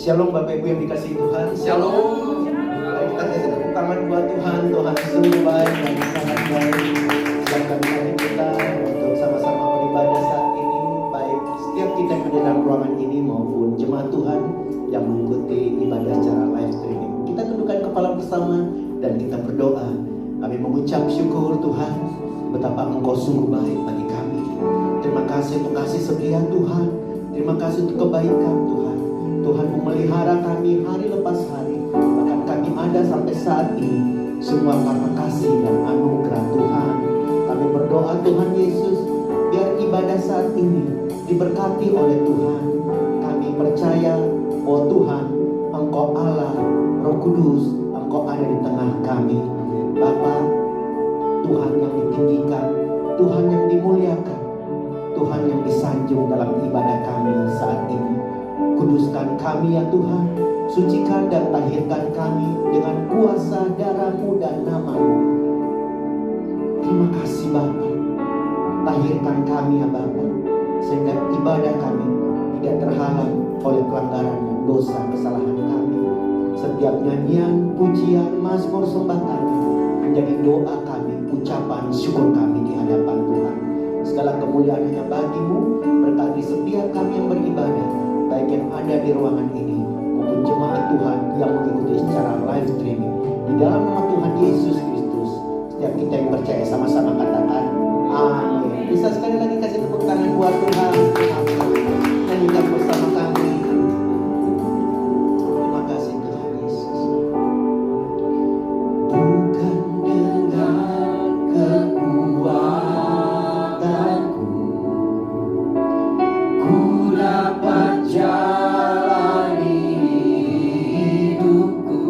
Shalom Bapak Ibu yang dikasihi Tuhan. Shalom. Mari kita kasih tepuk tangan buat Tuhan. Tuhan sungguh baik dan sangat baik. Silakan kami kita untuk sama-sama beribadah saat ini. Baik setiap kita yang ada dalam ruangan ini maupun jemaat Tuhan yang mengikuti ibadah secara live streaming. Kita tundukkan kepala bersama dan kita berdoa. Kami mengucap syukur Tuhan, betapa Engkau sungguh baik bagi kami. Terima kasih untuk kasih setia Tuhan. Terima kasih untuk kebaikan Tuhan. Tuhan memelihara kami hari lepas hari. Bahkan kami ada sampai saat ini. Semua karena kasih dan anugerah Tuhan. Kami berdoa Tuhan Yesus, biar ibadah saat ini diberkati oleh Tuhan. Kami percaya bahwa Tuhan, Engkau Allah, Roh Kudus, Engkau ada di tengah kami. Bapa, Tuhan yang ditinggikan, Tuhan yang dimuliakan, Tuhan yang disanjung dalam ibadah kami saat ini. Kuduskan kami ya Tuhan, sucikan dan tahirkan kami dengan kuasa darah-Mu dan nama-Mu. Terima kasih Bapa, tahirkan kami ya Bapa, sehingga ibadah kami tidak terhalang oleh pelanggaran dan dosa kesalahan kami. Setiap nyanyian, pujian, mazmur sembah kami menjadi doa kami, ucapan syukur kami di hadapan Tuhan. Segala kemuliaan hanya bagi-Mu, berkati setiap kami yang beribadah, baik yang ada di ruangan ini maupun jemaat Tuhan yang mengikuti secara live streaming. Di dalam nama Tuhan Yesus Kristus, setiap kita yang percaya sama-sama katakan amin. Bisa sekali lagi kasih tepuk tangan buat Tuhan. Amin. Nyanyikan bersama kami. Terima kasih Tuhan Yesus. Bukan dengan kekuatanku ku dapat jalani hidupku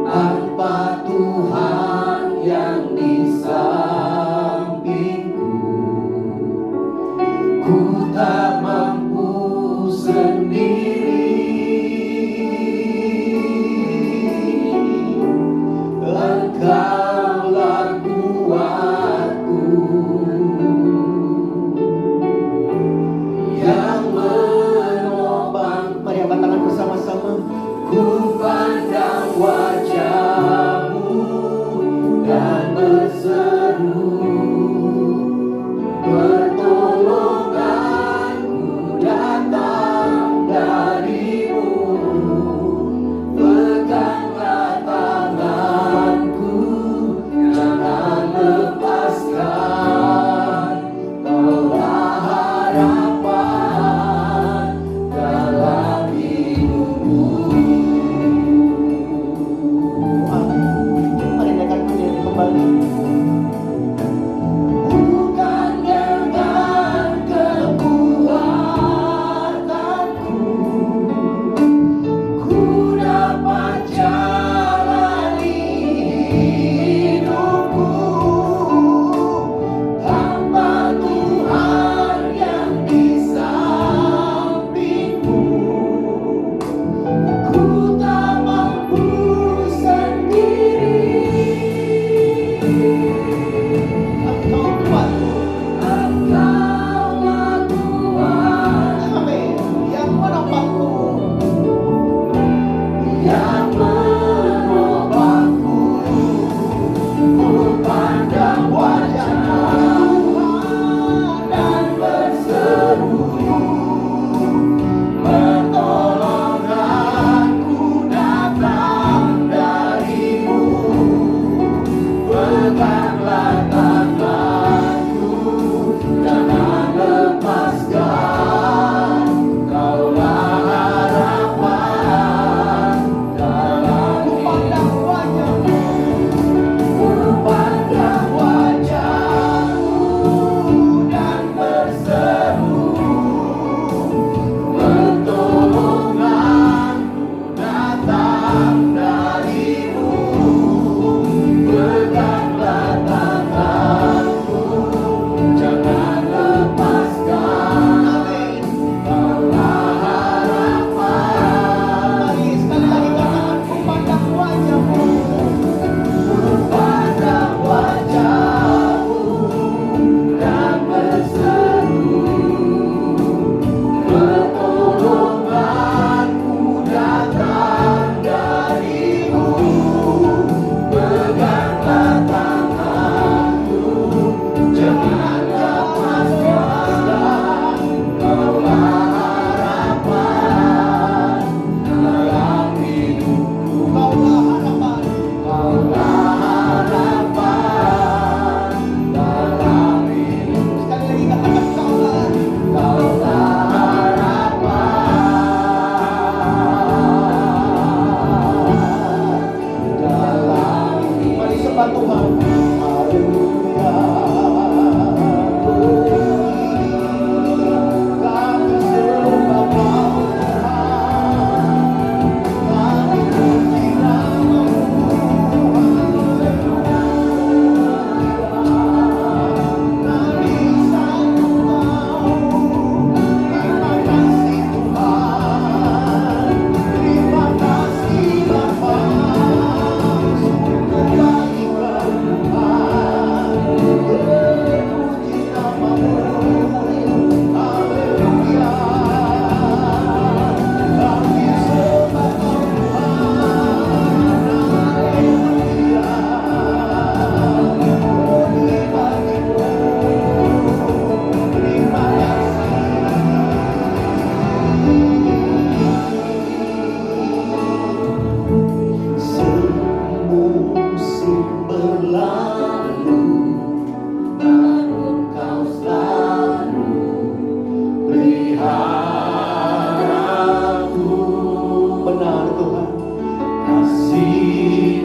tanpa Tuhan yang di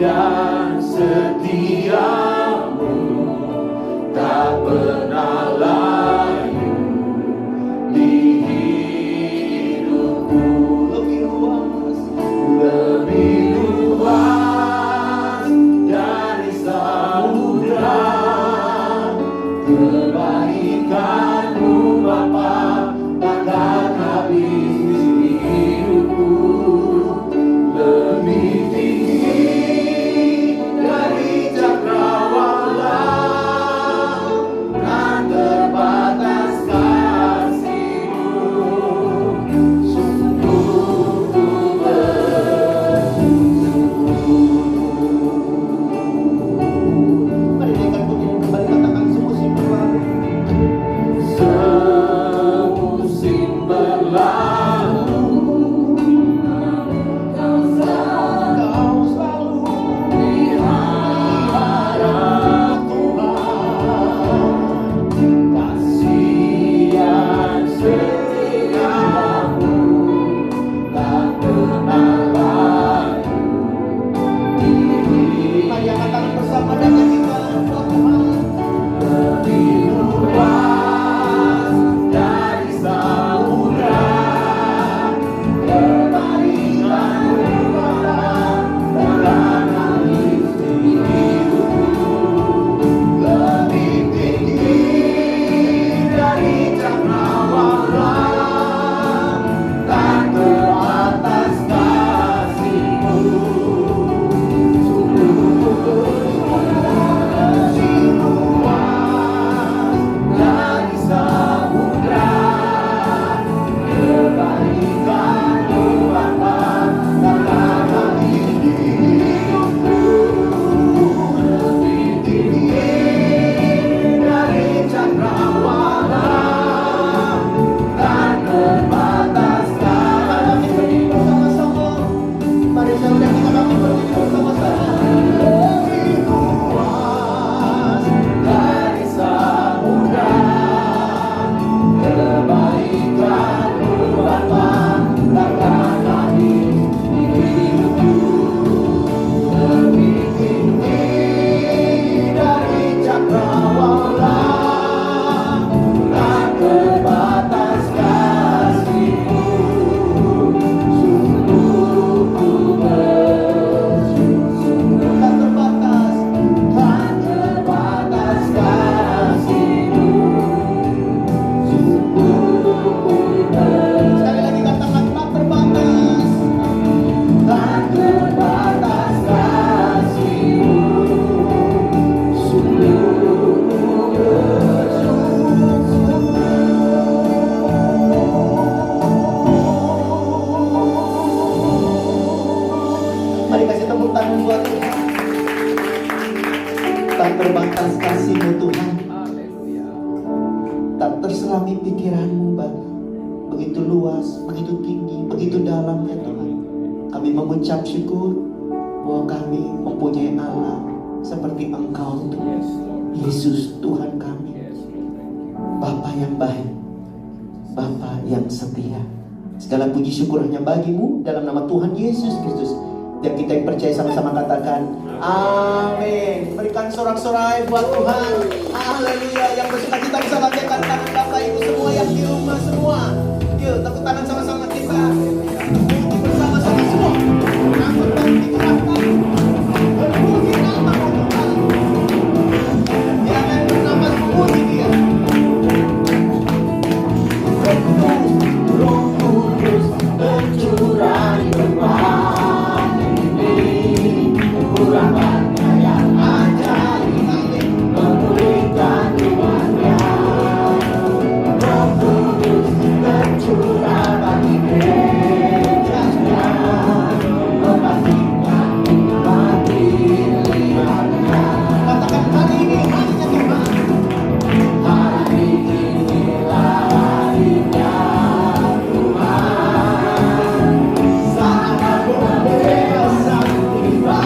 dan setiamu tak pernah layu di hidupku. Lebih luas dari samudra kebaikanmu Bapa, takkan habis di hidupku. Lebih tinggi dari cakrawala, tak terbatas kasih-Mu. Sungguh ku Mari naikkan pujian kembali, katakan semusim berlalu. semusim berlalu, Kau selalu pelihara Tuhan, kasih yang setiamu tak pernah layu di mari katakan bersama dengan kita, oh Tuhan. lebih luas dari samudra kebaikanmu Bapa, takkan habis di hidupku. Lebih tinggi dari cakrawala, tak terbatas kasih-Mu. Dari samudra kebaikanmu Bapa, takkan habis di hidupku. Lebih tinggi dari cakrawala, tak terbatas kasih-Mu. Bersama-sama, mari saudara kita bangkit berdiri bersama-sama. Lebih luas dari samudra kebaikanmu Bapa, takkan habis di hidupku. Lebih tinggi dari cakrawala, tak terbatas kasih-Mu. Sungguh ku bersyukur, Tak terbatas. tak terbatas kasih-Mu. Sungguh ku Sekali lagi katakan tak terbatas. tak terbatas kasih-Mu. Sungguh ku Mari kasih tepuk tangan buat Tuhan. Tak terbatas kasih-Mu Tuhan. Tak terselami pikiran-Mu Bapa. Begitu luas, begitu tinggi, begitu dalam ya Tuhan. Kami mengucap syukur bahwa kami mempunyai Allah seperti Engkau Tuhan. Yesus Tuhan kami. Bapa yang baik, Bapa yang setia. Segala puji syukur hanya bagi-Mu dalam nama Tuhan Yesus Kristus. Dan kita yang percaya sama-sama katakan amin. Berikan sorak-sorai buat Tuhan. Haleluya. Yang bersuka cita bisa lambaikan tangan Bapak Ibu semua yang di rumah semua. Yuk tepuk tangan sama-sama kita. Bersama-sama semua. Angkat dan digerakkan. Berpuji nama Tuhan. Jangan bernafas puji Dia. Roh Kudus tercurah di tempat ini, kurangnya yang ajaib, memulihkan jiwanya. Roh Kudus tercurah bagi gereja-Nya, memastikan iman pilihannya. Katakan hari ini harinya Tuhan. Hari inilah harinya Tuhan, saat pembebasan tiba.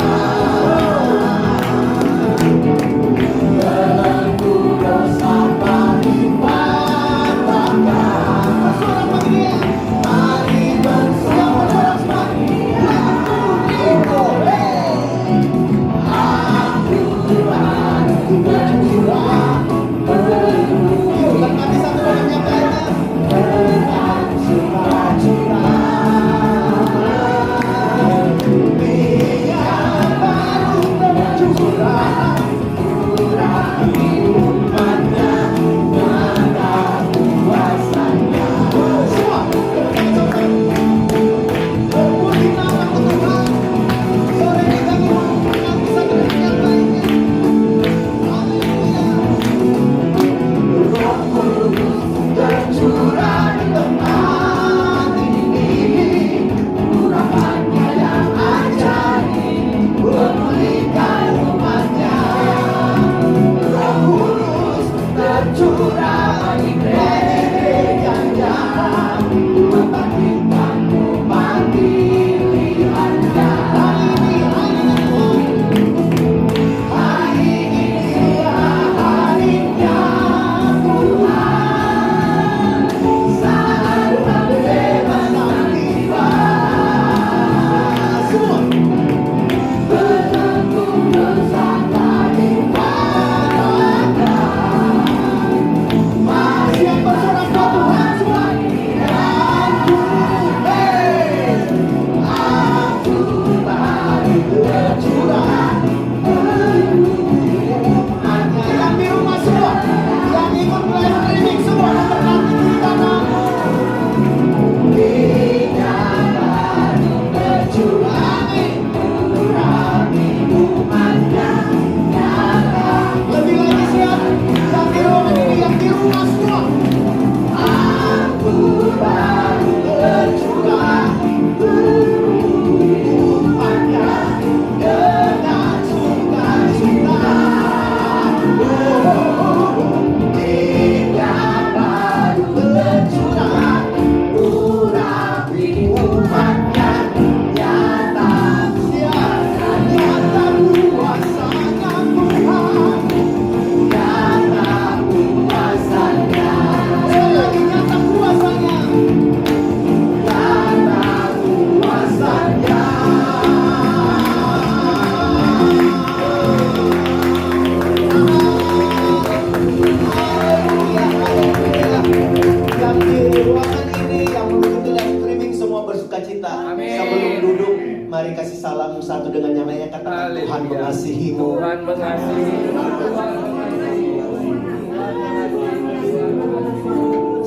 mengasihimu. Tuhan mengasihi.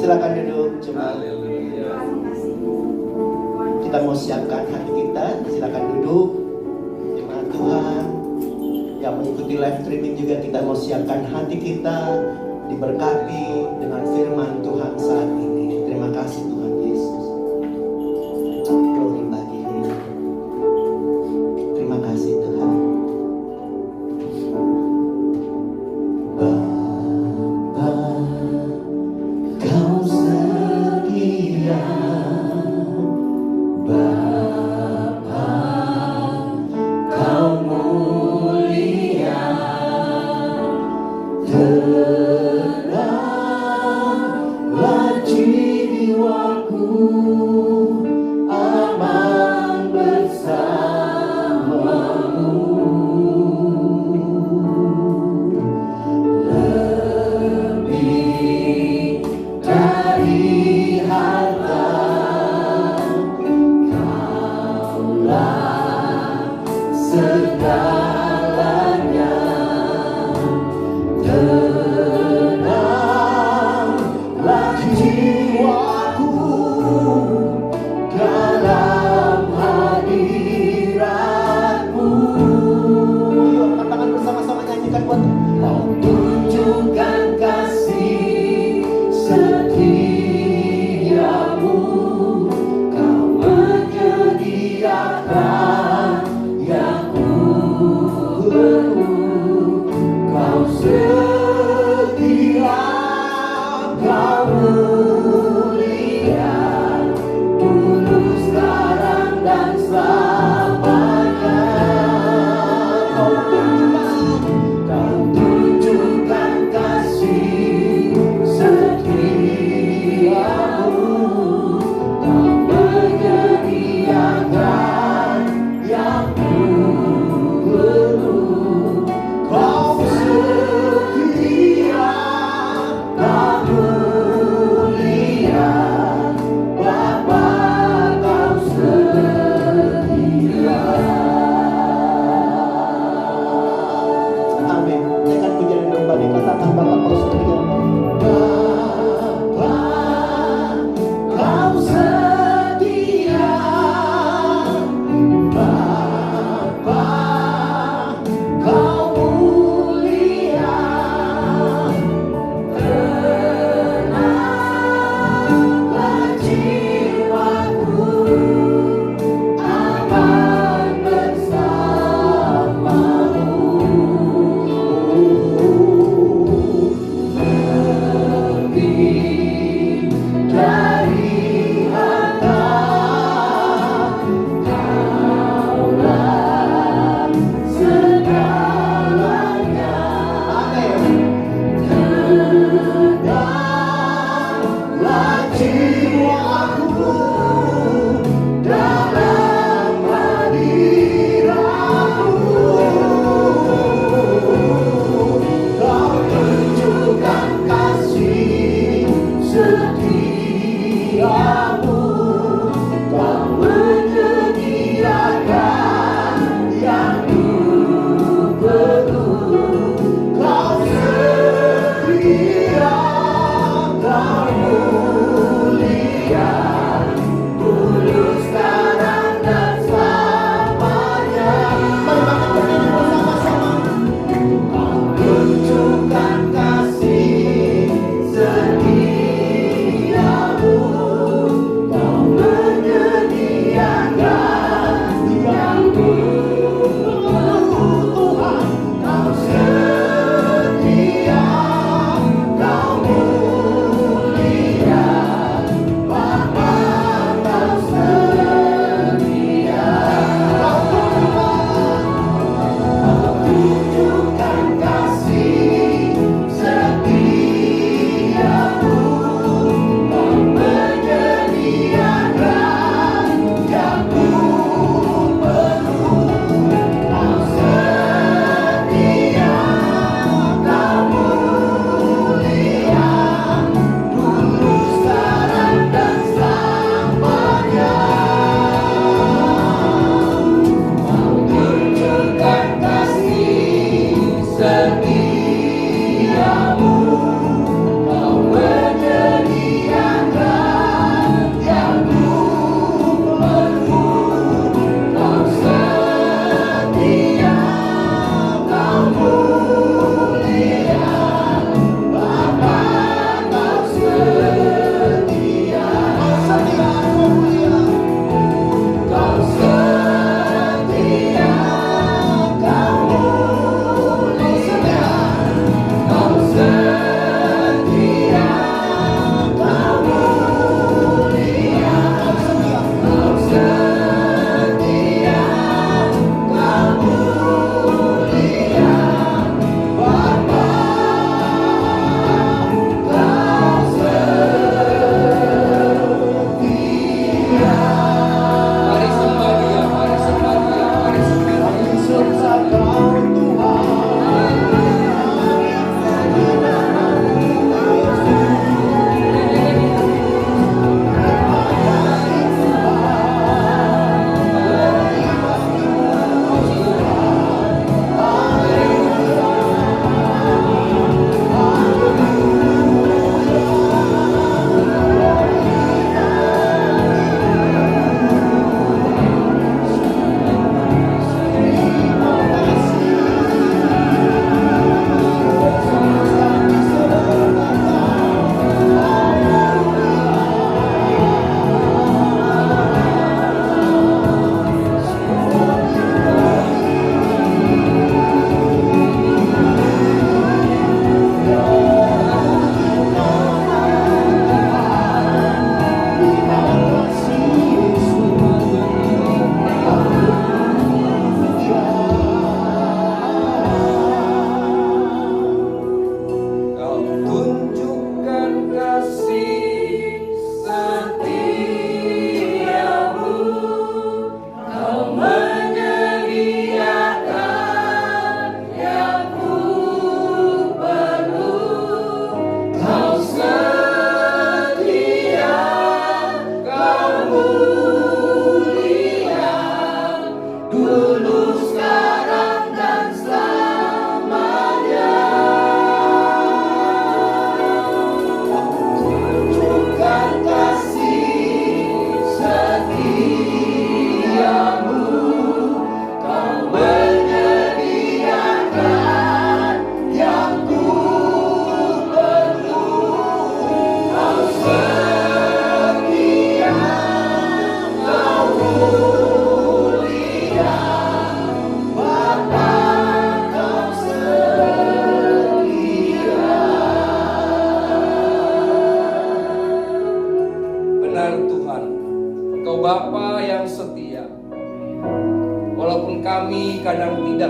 Silakan duduk, coba. Haleluya. Kita mau siapkan hati kita. Silakan duduk. Jemaat Tuhan yang mengikuti live streaming juga, kita mau siapkan hati kita diberkati dengan firman Tuhan saat ini. Terima kasih Tuhan Yesus. Glory bagi Dia. Terima kasih Tuhan. Bapa, Kau setia. Bapa, Kau mulia. Tenanglah jiwaku, aman bersamamu. Lebih dari harta, Kaulah segalanya. Tenanglah jiwaku dalam hadiratmu. Yuk, angkat tangan bersama-sama nyanyikan buat Kau tunjukkan kasih setiamu. Kau menyediakan yang ku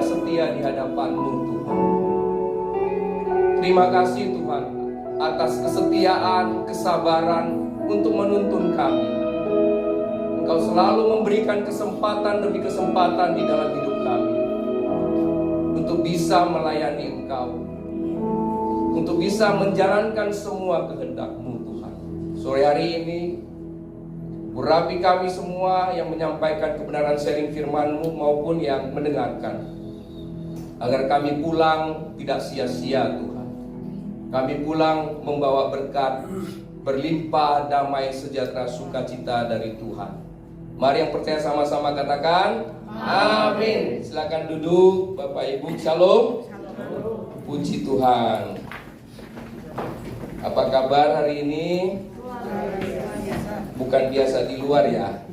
setia di hadapan-Mu Tuhan. Terima kasih Tuhan atas kesetiaan, kesabaran untuk menuntun kami. Engkau selalu memberikan kesempatan demi kesempatan di dalam hidup kami untuk bisa melayani Engkau, untuk bisa menjalankan semua kehendak-Mu Tuhan. Sore hari ini urapi kami semua yang menyampaikan kebenaran sharing firman-Mu maupun yang mendengarkan, agar kami pulang tidak sia-sia Tuhan. Kami pulang membawa berkat, berlimpah damai sejahtera sukacita dari Tuhan. Mari yang percaya sama-sama katakan amin. Silakan duduk Bapak Ibu. Shalom. Puji Tuhan. Apa kabar hari ini? Bukan biasa di luar ya?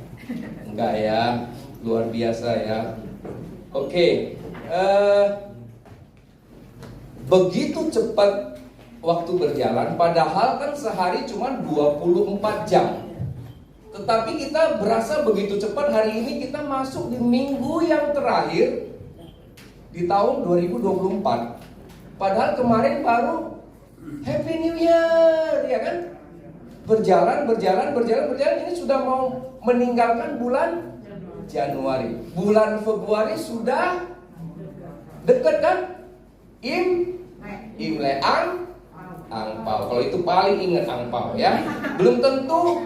Enggak ya, luar biasa ya. Oke. Begitu cepat waktu berjalan, padahal kan sehari cuma 24 jam. Tetapi kita berasa begitu cepat. Hari ini kita masuk di minggu yang terakhir di tahun 2024. Padahal kemarin baru Happy New Year, ya kan? Berjalan. Ini sudah mau meninggalkan bulan Januari. Bulan Februari sudah dekat kan? Imlek, angpau. Kalau itu paling ingat angpau ya. Belum tentu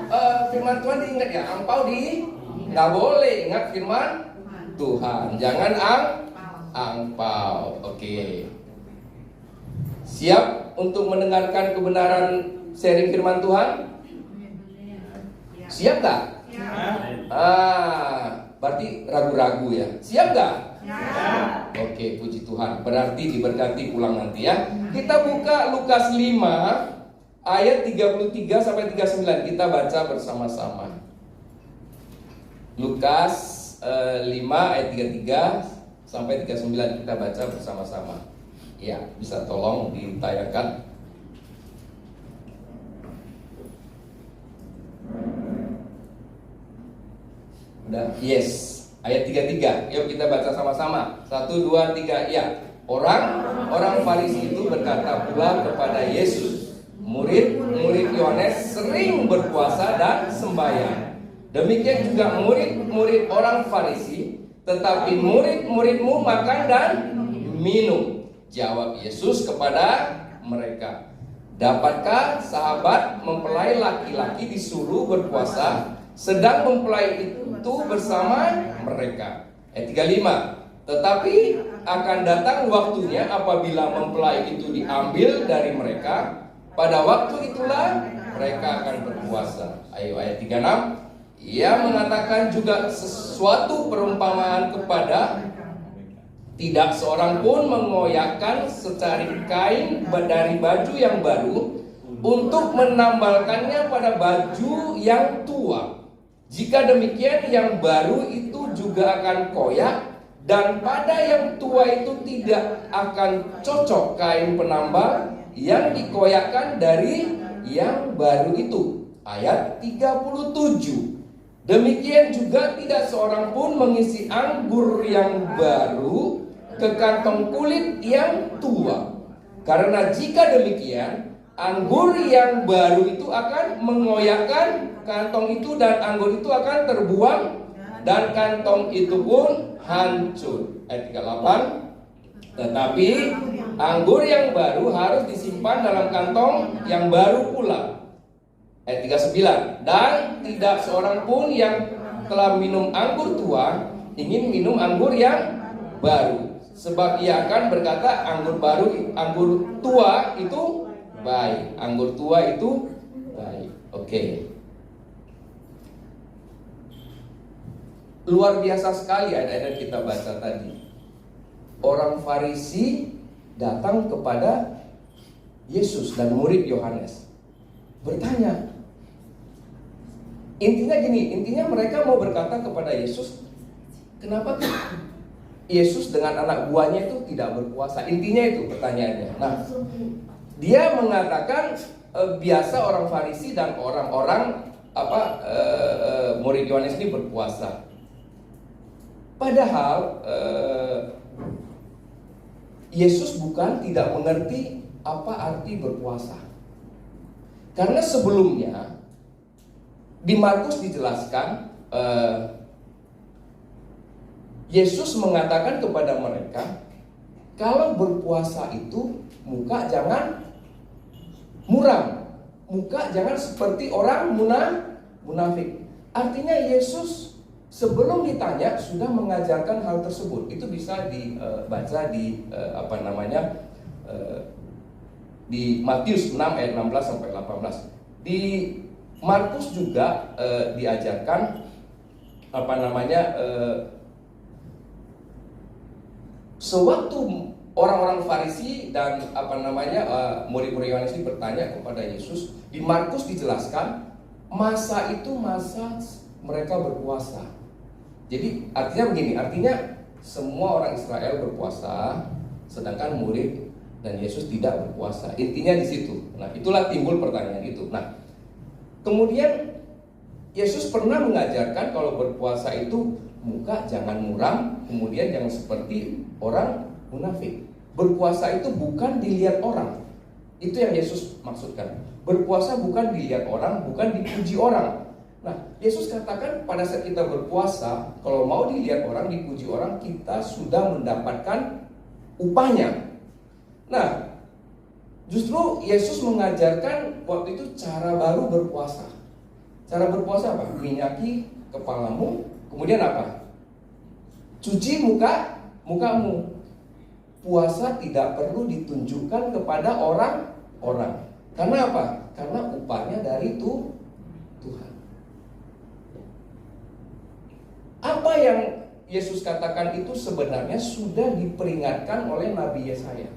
firman Tuhan diingat ya. Angpau nggak boleh ingat firman Tuhan. Jangan angpau. Oke. Siap untuk mendengarkan kebenaran sharing firman Tuhan? Siap nggak? Berarti ragu-ragu ya. Siap nggak? Oke, puji Tuhan. Berarti diberkati pulang nanti ya. Kita buka Lukas 5 ayat 33 sampai 39. Kita baca bersama-sama. Lukas 5 ayat 33 sampai 39 kita baca bersama-sama. Ya, bisa tolong ditayangkan. Udah, yes. Ayat 33, yuk kita baca sama-sama. 1, 2, 3, ya. Orang Farisi itu berkata pula kepada Yesus, murid-murid Yohanes sering berpuasa dan sembahyang. Demikian juga murid-murid orang Farisi, tetapi murid-muridmu makan dan minum. Jawab Yesus kepada mereka, dapatkah sahabat mempelai laki-laki disuruh berpuasa sedang mempelai itu bersama mereka? Ayat 35, tetapi akan datang waktunya apabila mempelai itu diambil dari mereka, pada waktu itulah mereka akan berpuasa. Ayo ayat 36, ia mengatakan juga sesuatu perumpamaan kepada tidak seorang pun mengoyakkan secari kain dari baju yang baru untuk menambalkannya pada baju yang tua. Jika demikian, yang baru itu juga akan koyak, dan pada yang tua itu tidak akan cocok kain penambal yang dikoyakkan dari yang baru itu. Ayat 37. Demikian juga tidak seorang pun mengisi anggur yang baru ke kantong kulit yang tua. Karena jika demikian, anggur yang baru itu akan mengoyakkan kantong itu, dan anggur itu akan terbuang, dan kantong itu pun hancur. Ayat 38, tetapi anggur yang baru harus disimpan dalam kantong yang baru pula. Ayat 39, dan tidak seorang pun yang telah minum anggur tua ingin minum anggur yang baru, sebab ia akan berkata anggur tua itu baik. Anggur tua itu baik. Oke. Luar biasa sekali ayat-ayat kita baca tadi. Orang Farisi datang kepada Yesus dan murid Yohanes, bertanya. Intinya mereka mau berkata kepada Yesus, kenapa Yesus dengan anak buahnya itu tidak berpuasa? Intinya itu pertanyaannya. Nah, dia mengatakan biasa orang Farisi dan orang-orang murid Yohanes ini berpuasa. Padahal Yesus bukan tidak mengerti apa arti berpuasa. Karena sebelumnya di Markus dijelaskan, Yesus mengatakan kepada mereka, kalau berpuasa itu muka jangan muram, muka jangan seperti orang munafik. Artinya Yesus sebelum ditanya sudah mengajarkan hal tersebut. Itu bisa dibaca di di Matius 6 ayat 16 sampai 18. Di Markus juga diajarkan sewaktu orang-orang Farisi dan murid-murid Yohanes ini bertanya kepada Yesus, di Markus dijelaskan masa itu masa mereka berpuasa. Jadi artinya begini, artinya semua orang Israel berpuasa, sedangkan murid dan Yesus tidak berpuasa. Intinya di situ. Nah, itulah timbul pertanyaan itu. Nah, kemudian Yesus pernah mengajarkan kalau berpuasa itu muka jangan muram, kemudian jangan seperti orang munafik. Berpuasa itu bukan dilihat orang. Itu yang Yesus maksudkan. Berpuasa bukan dilihat orang, bukan dipuji orang. Nah, Yesus katakan pada saat kita berpuasa, kalau mau dilihat orang, dipuji orang, kita sudah mendapatkan upahnya. Nah, justru Yesus mengajarkan waktu itu cara baru berpuasa. Cara berpuasa apa? Minyaki kepalamu, kemudian apa? Cuci mukamu. Puasa tidak perlu ditunjukkan kepada orang-orang. Karena apa? Karena upahnya dari Tuhan. Apa yang Yesus katakan itu sebenarnya sudah diperingatkan oleh Nabi Yesaya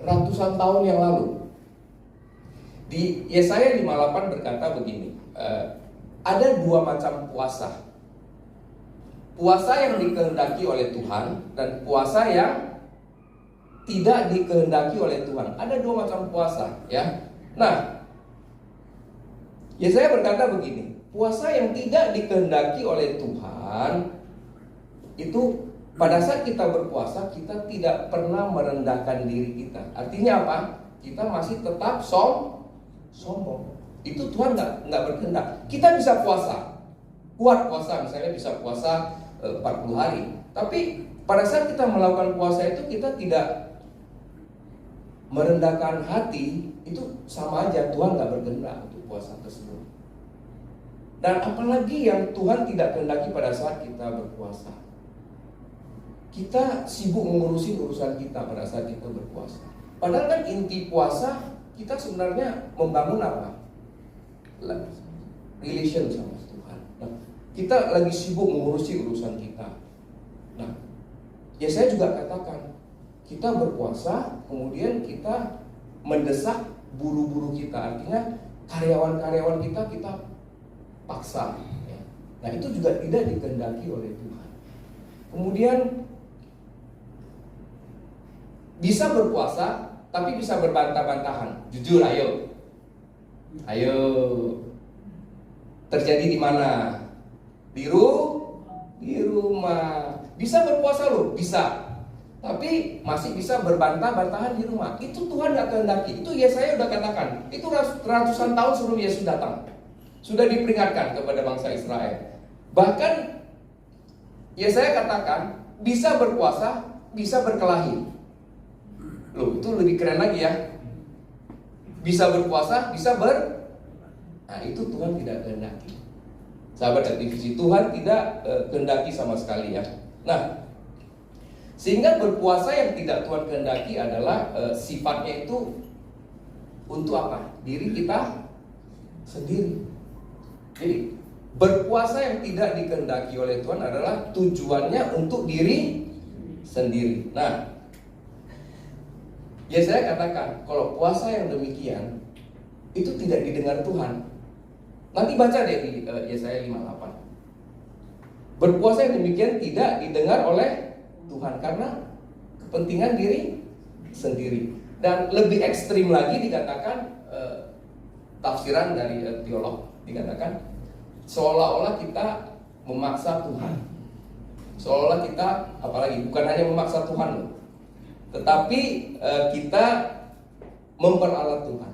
ratusan tahun yang lalu. Di Yesaya 58 berkata begini, ada dua macam puasa. Puasa yang dikehendaki oleh Tuhan dan puasa yang tidak dikehendaki oleh Tuhan. Ada dua macam puasa, ya. Nah, Yesaya berkata begini, puasa yang tidak dikehendaki oleh Tuhan itu pada saat kita berpuasa, kita tidak pernah merendahkan diri kita. Artinya apa? Kita masih tetap sombong. Itu Tuhan nggak berkehendak. Kita bisa puasa, kuat puasa, misalnya bisa puasa 40 hari. Tapi pada saat kita melakukan puasa itu kita tidak merendahkan hati, itu sama aja Tuhan nggak berkehendak untuk puasa tersebut. Dan apalagi yang Tuhan tidak kehendaki pada saat kita berpuasa. Kita sibuk mengurusi urusan kita pada saat kita berpuasa. Padahal kan inti puasa kita sebenarnya membangun apa? Relation sama Tuhan. Nah, kita lagi sibuk mengurusi urusan kita. Nah, ya saya juga katakan, kita berpuasa, kemudian kita mendesak buru-buru kita. Artinya karyawan-karyawan kita paksa. Ya. Nah, itu juga tidak dikehendaki oleh Tuhan. Kemudian bisa berpuasa, tapi bisa berbantah-bantahan. Jujur, ayo. Terjadi di mana? Di rumah. Bisa berpuasa loh, bisa. Tapi masih bisa berbantah-bantahan di rumah. Itu Tuhan gak kehendaki. Itu Yesaya udah katakan. Itu ratusan tahun sebelum Yesus datang. Sudah diperingatkan kepada bangsa Israel. Bahkan Yesaya katakan bisa berpuasa, bisa berkelahi. Loh, itu lebih keren lagi ya. Bisa berpuasa, bisa Nah, itu Tuhan tidak kehendaki. Sahabat aktivis, Tuhan tidak kehendaki sama sekali ya. Nah, sehingga berpuasa yang tidak Tuhan kehendaki adalah sifatnya itu untuk apa? Diri kita sendiri. Jadi berpuasa yang tidak dikehendaki oleh Tuhan adalah tujuannya untuk diri sendiri. Nah, ya saya katakan, kalau puasa yang demikian itu tidak didengar Tuhan. Nanti baca deh di Yesaya 58. Berpuasa yang demikian tidak didengar oleh Tuhan karena kepentingan diri sendiri. Dan lebih ekstrim lagi dikatakan, tafsiran dari teolog dikatakan seolah-olah kita memaksa Tuhan. Seolah-olah kita, apalagi bukan hanya memaksa Tuhan loh, tetapi kita memperalat Tuhan.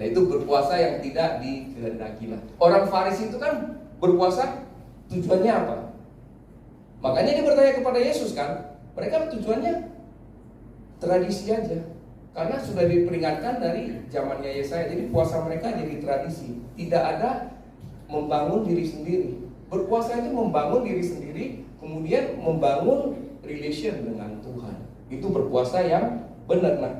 Nah, itu berpuasa yang tidak dikehendaki. Orang Farisi itu kan berpuasa tujuannya apa? Makanya dia bertanya kepada Yesus kan. Mereka tujuannya tradisi aja. Karena sudah diperingatkan dari zamannya Yesaya. Jadi puasa mereka jadi tradisi. Tidak ada membangun diri sendiri. Berpuasa itu membangun diri sendiri, kemudian membangun relation dengan Tuhan. Itu berpuasa yang benar. Nah,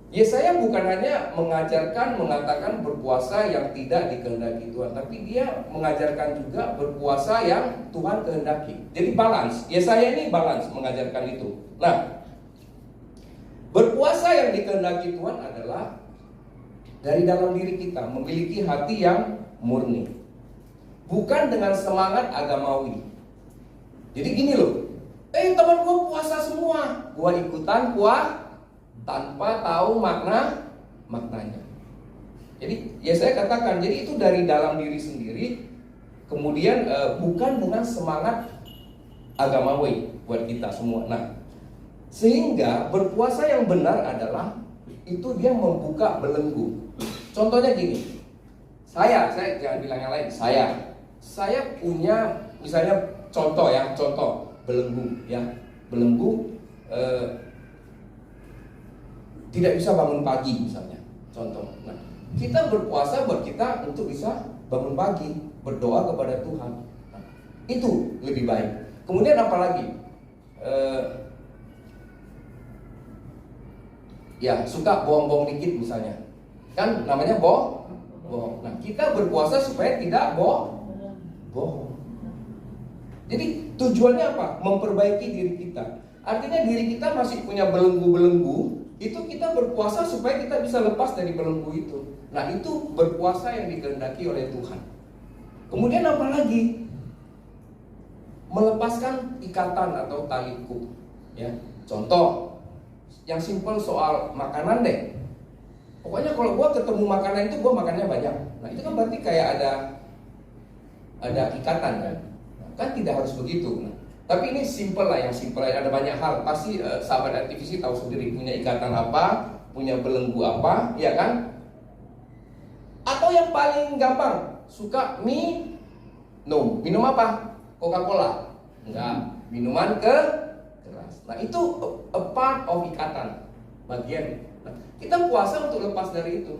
Yesaya bukan hanya mengatakan berpuasa yang tidak dikehendaki Tuhan, tapi dia mengajarkan juga berpuasa yang Tuhan kehendaki. Jadi balance. Yesaya ini balance mengajarkan itu. Nah, berpuasa yang dikehendaki Tuhan adalah dari dalam diri kita, memiliki hati yang murni, bukan dengan semangat agamawi. Jadi gini loh, teman gua puasa semua, gua ikutan puasa tanpa tahu maknanya. Jadi ya saya katakan, jadi itu dari dalam diri sendiri, kemudian bukan dengan semangat agamawi buat kita semua. Nah, sehingga berpuasa yang benar adalah itu dia membuka belenggu. Contohnya gini, saya jangan bilang yang lain, saya punya misalnya contoh belenggu ya, tidak bisa bangun pagi misalnya, contoh. Nah, kita berpuasa buat kita untuk bisa bangun pagi, berdoa kepada Tuhan. Nah, itu lebih baik. Kemudian apa lagi? Ya suka bohong-bohong dikit misalnya, kan namanya bohong. Nah, kita berpuasa supaya tidak bohong. Jadi tujuannya apa? Memperbaiki diri kita. Artinya diri kita masih punya belenggu-belenggu. Itu kita berpuasa supaya kita bisa lepas dari belenggu itu. Nah, itu berpuasa yang dikehendaki oleh Tuhan. Kemudian apa lagi? Melepaskan ikatan atau taliku. Ya, contoh yang simpel soal makanan deh. Pokoknya kalau gua ketemu makanan itu gua makannya banyak. Nah, itu kan berarti kayak ada ikatan kan? Kan tidak harus begitu. Nah, tapi ini simple lah, yang simple lah. Ada banyak hal. Pasti sahabat aktivisi tahu sendiri punya ikatan apa, punya belenggu apa, ya kan? Atau yang paling gampang, suka minum apa? Coca-Cola? Enggak, minuman keras. Nah, itu a part of ikatan, bagian. Nah, kita puasa untuk lepas dari itu.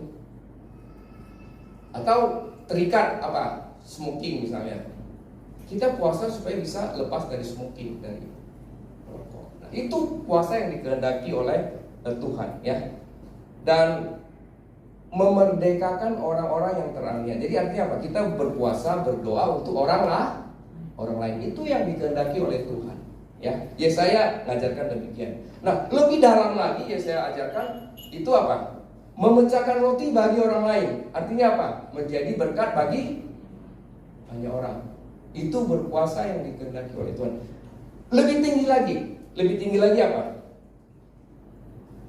Atau terikat apa? Smoking misalnya. Kita puasa supaya bisa lepas dari smoking, dari rokok. Nah, itu puasa yang dikehendaki oleh Tuhan, ya. Dan memerdekakan orang-orang yang teraniaya. Jadi artinya apa? Kita berpuasa, berdoa untuk orang lain. Itu yang dikehendaki oleh Tuhan, ya. Yesaya mengajarkan demikian. Nah, lebih dalam lagi Yesaya ajarkan itu apa? Memecahkan roti bagi orang lain. Artinya apa? Menjadi berkat bagi banyak orang. Itu berpuasa yang dikehendaki oleh Tuhan. Lebih tinggi lagi apa?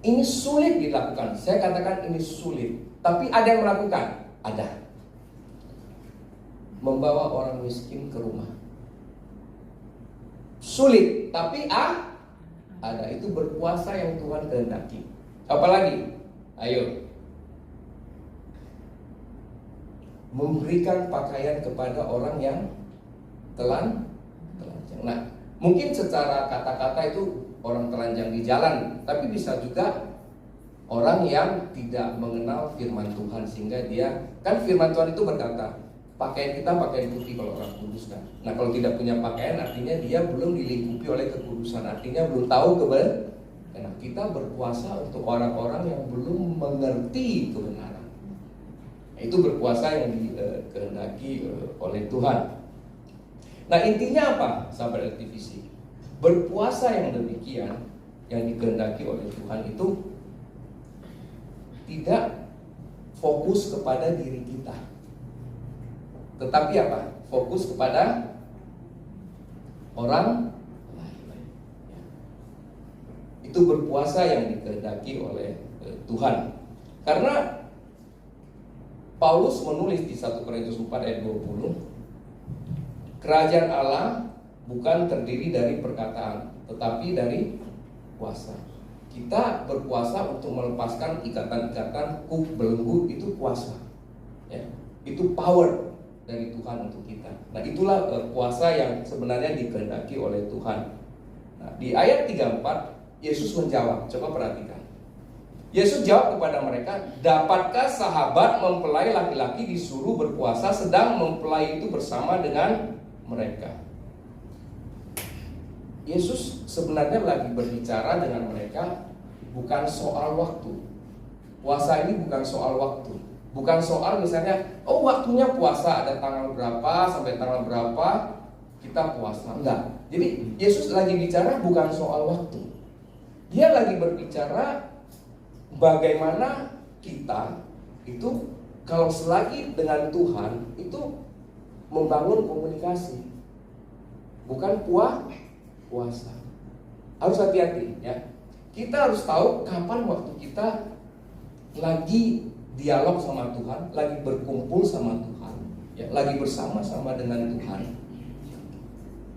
Ini sulit dilakukan. Saya katakan ini sulit. Tapi ada yang melakukan. Ada. Membawa orang miskin ke rumah. Sulit, tapi ada. Itu berpuasa yang Tuhan kehendaki. Apalagi? Ayo. Memberikan pakaian kepada orang yang telanjang. Nah, mungkin secara kata-kata itu orang telanjang di jalan, tapi bisa juga orang yang tidak mengenal firman Tuhan, sehingga dia, kan firman Tuhan itu berkata, pakaian kita pakaian putih kalau orang kudus kan. Nah, kalau tidak punya pakaian artinya dia belum dilingkupi oleh kekudusan, artinya belum tahu kebenaran. Nah, kita berpuasa untuk orang-orang yang belum mengerti kebenaran. Nah, itu berpuasa yang dikehendaki oleh Tuhan. Nah, intinya apa, sahabat aktivisi? Berpuasa yang demikian, yang dikehendaki oleh Tuhan itu tidak fokus kepada diri kita, tetapi apa? Fokus kepada orang lain. Itu berpuasa yang dikehendaki oleh Tuhan. Karena Paulus menulis di 1 Korintus 4 ayat 20, kerajaan Allah bukan terdiri dari perkataan, tetapi dari kuasa. Kita berpuasa untuk melepaskan ikatan-ikatan belenggu, itu kuasa. Ya, itu power dari Tuhan untuk kita. Nah, itulah puasa yang sebenarnya dikehendaki oleh Tuhan. Nah, di ayat 34 Yesus menjawab, coba perhatikan. Yesus jawab kepada mereka, dapatkah sahabat mempelai laki-laki disuruh berpuasa sedang mempelai itu bersama dengan mereka? Yesus sebenarnya lagi berbicara dengan mereka bukan soal waktu. Puasa ini bukan soal waktu. Bukan soal misalnya, oh waktunya puasa ada tanggal berapa sampai tanggal berapa kita puasa. Enggak. Jadi Yesus lagi bicara bukan soal waktu. Dia lagi berbicara bagaimana kita itu kalau selagi dengan Tuhan itu membangun komunikasi. Bukan puasa. Harus hati-hati ya. Kita harus tahu kapan waktu kita lagi dialog sama Tuhan, lagi berkumpul sama Tuhan, ya, lagi bersama-sama dengan Tuhan.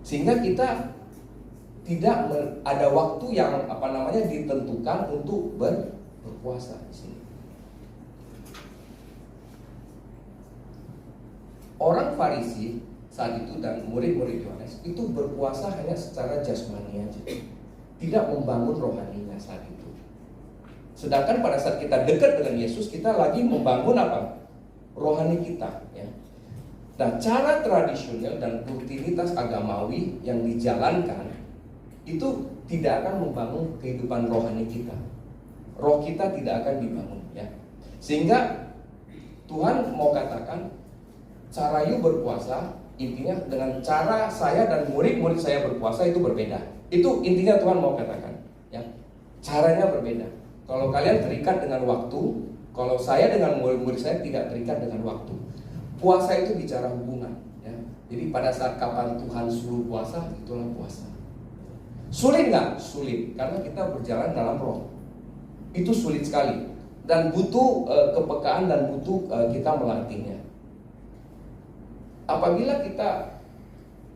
Sehingga kita tidak ada waktu yang ditentukan untuk berpuasa di sini. Orang Farisi saat itu dan murid-murid Yohanes itu berpuasa hanya secara jasmani aja, tidak membangun rohaninya saat itu. Sedangkan pada saat kita dekat dengan Yesus, kita lagi membangun apa? Rohani kita, ya. Nah, cara tradisional dan rutinitas agamawi yang dijalankan itu tidak akan membangun kehidupan rohani kita. Roh kita tidak akan dibangun, ya. Sehingga Tuhan mau katakan, cara you berpuasa, intinya dengan cara saya dan murid-murid saya berpuasa itu berbeda. Itu intinya Tuhan mau katakan, ya. Caranya berbeda. Kalau kalian terikat dengan waktu, kalau saya dengan murid-murid saya tidak terikat dengan waktu. Puasa itu bicara hubungan, ya. Jadi pada saat kapan Tuhan suruh puasa, itulah puasa. Sulit nggak? Sulit, karena kita berjalan dalam roh. Itu sulit sekali dan butuh kepekaan dan butuh kita melatihnya. Apabila kita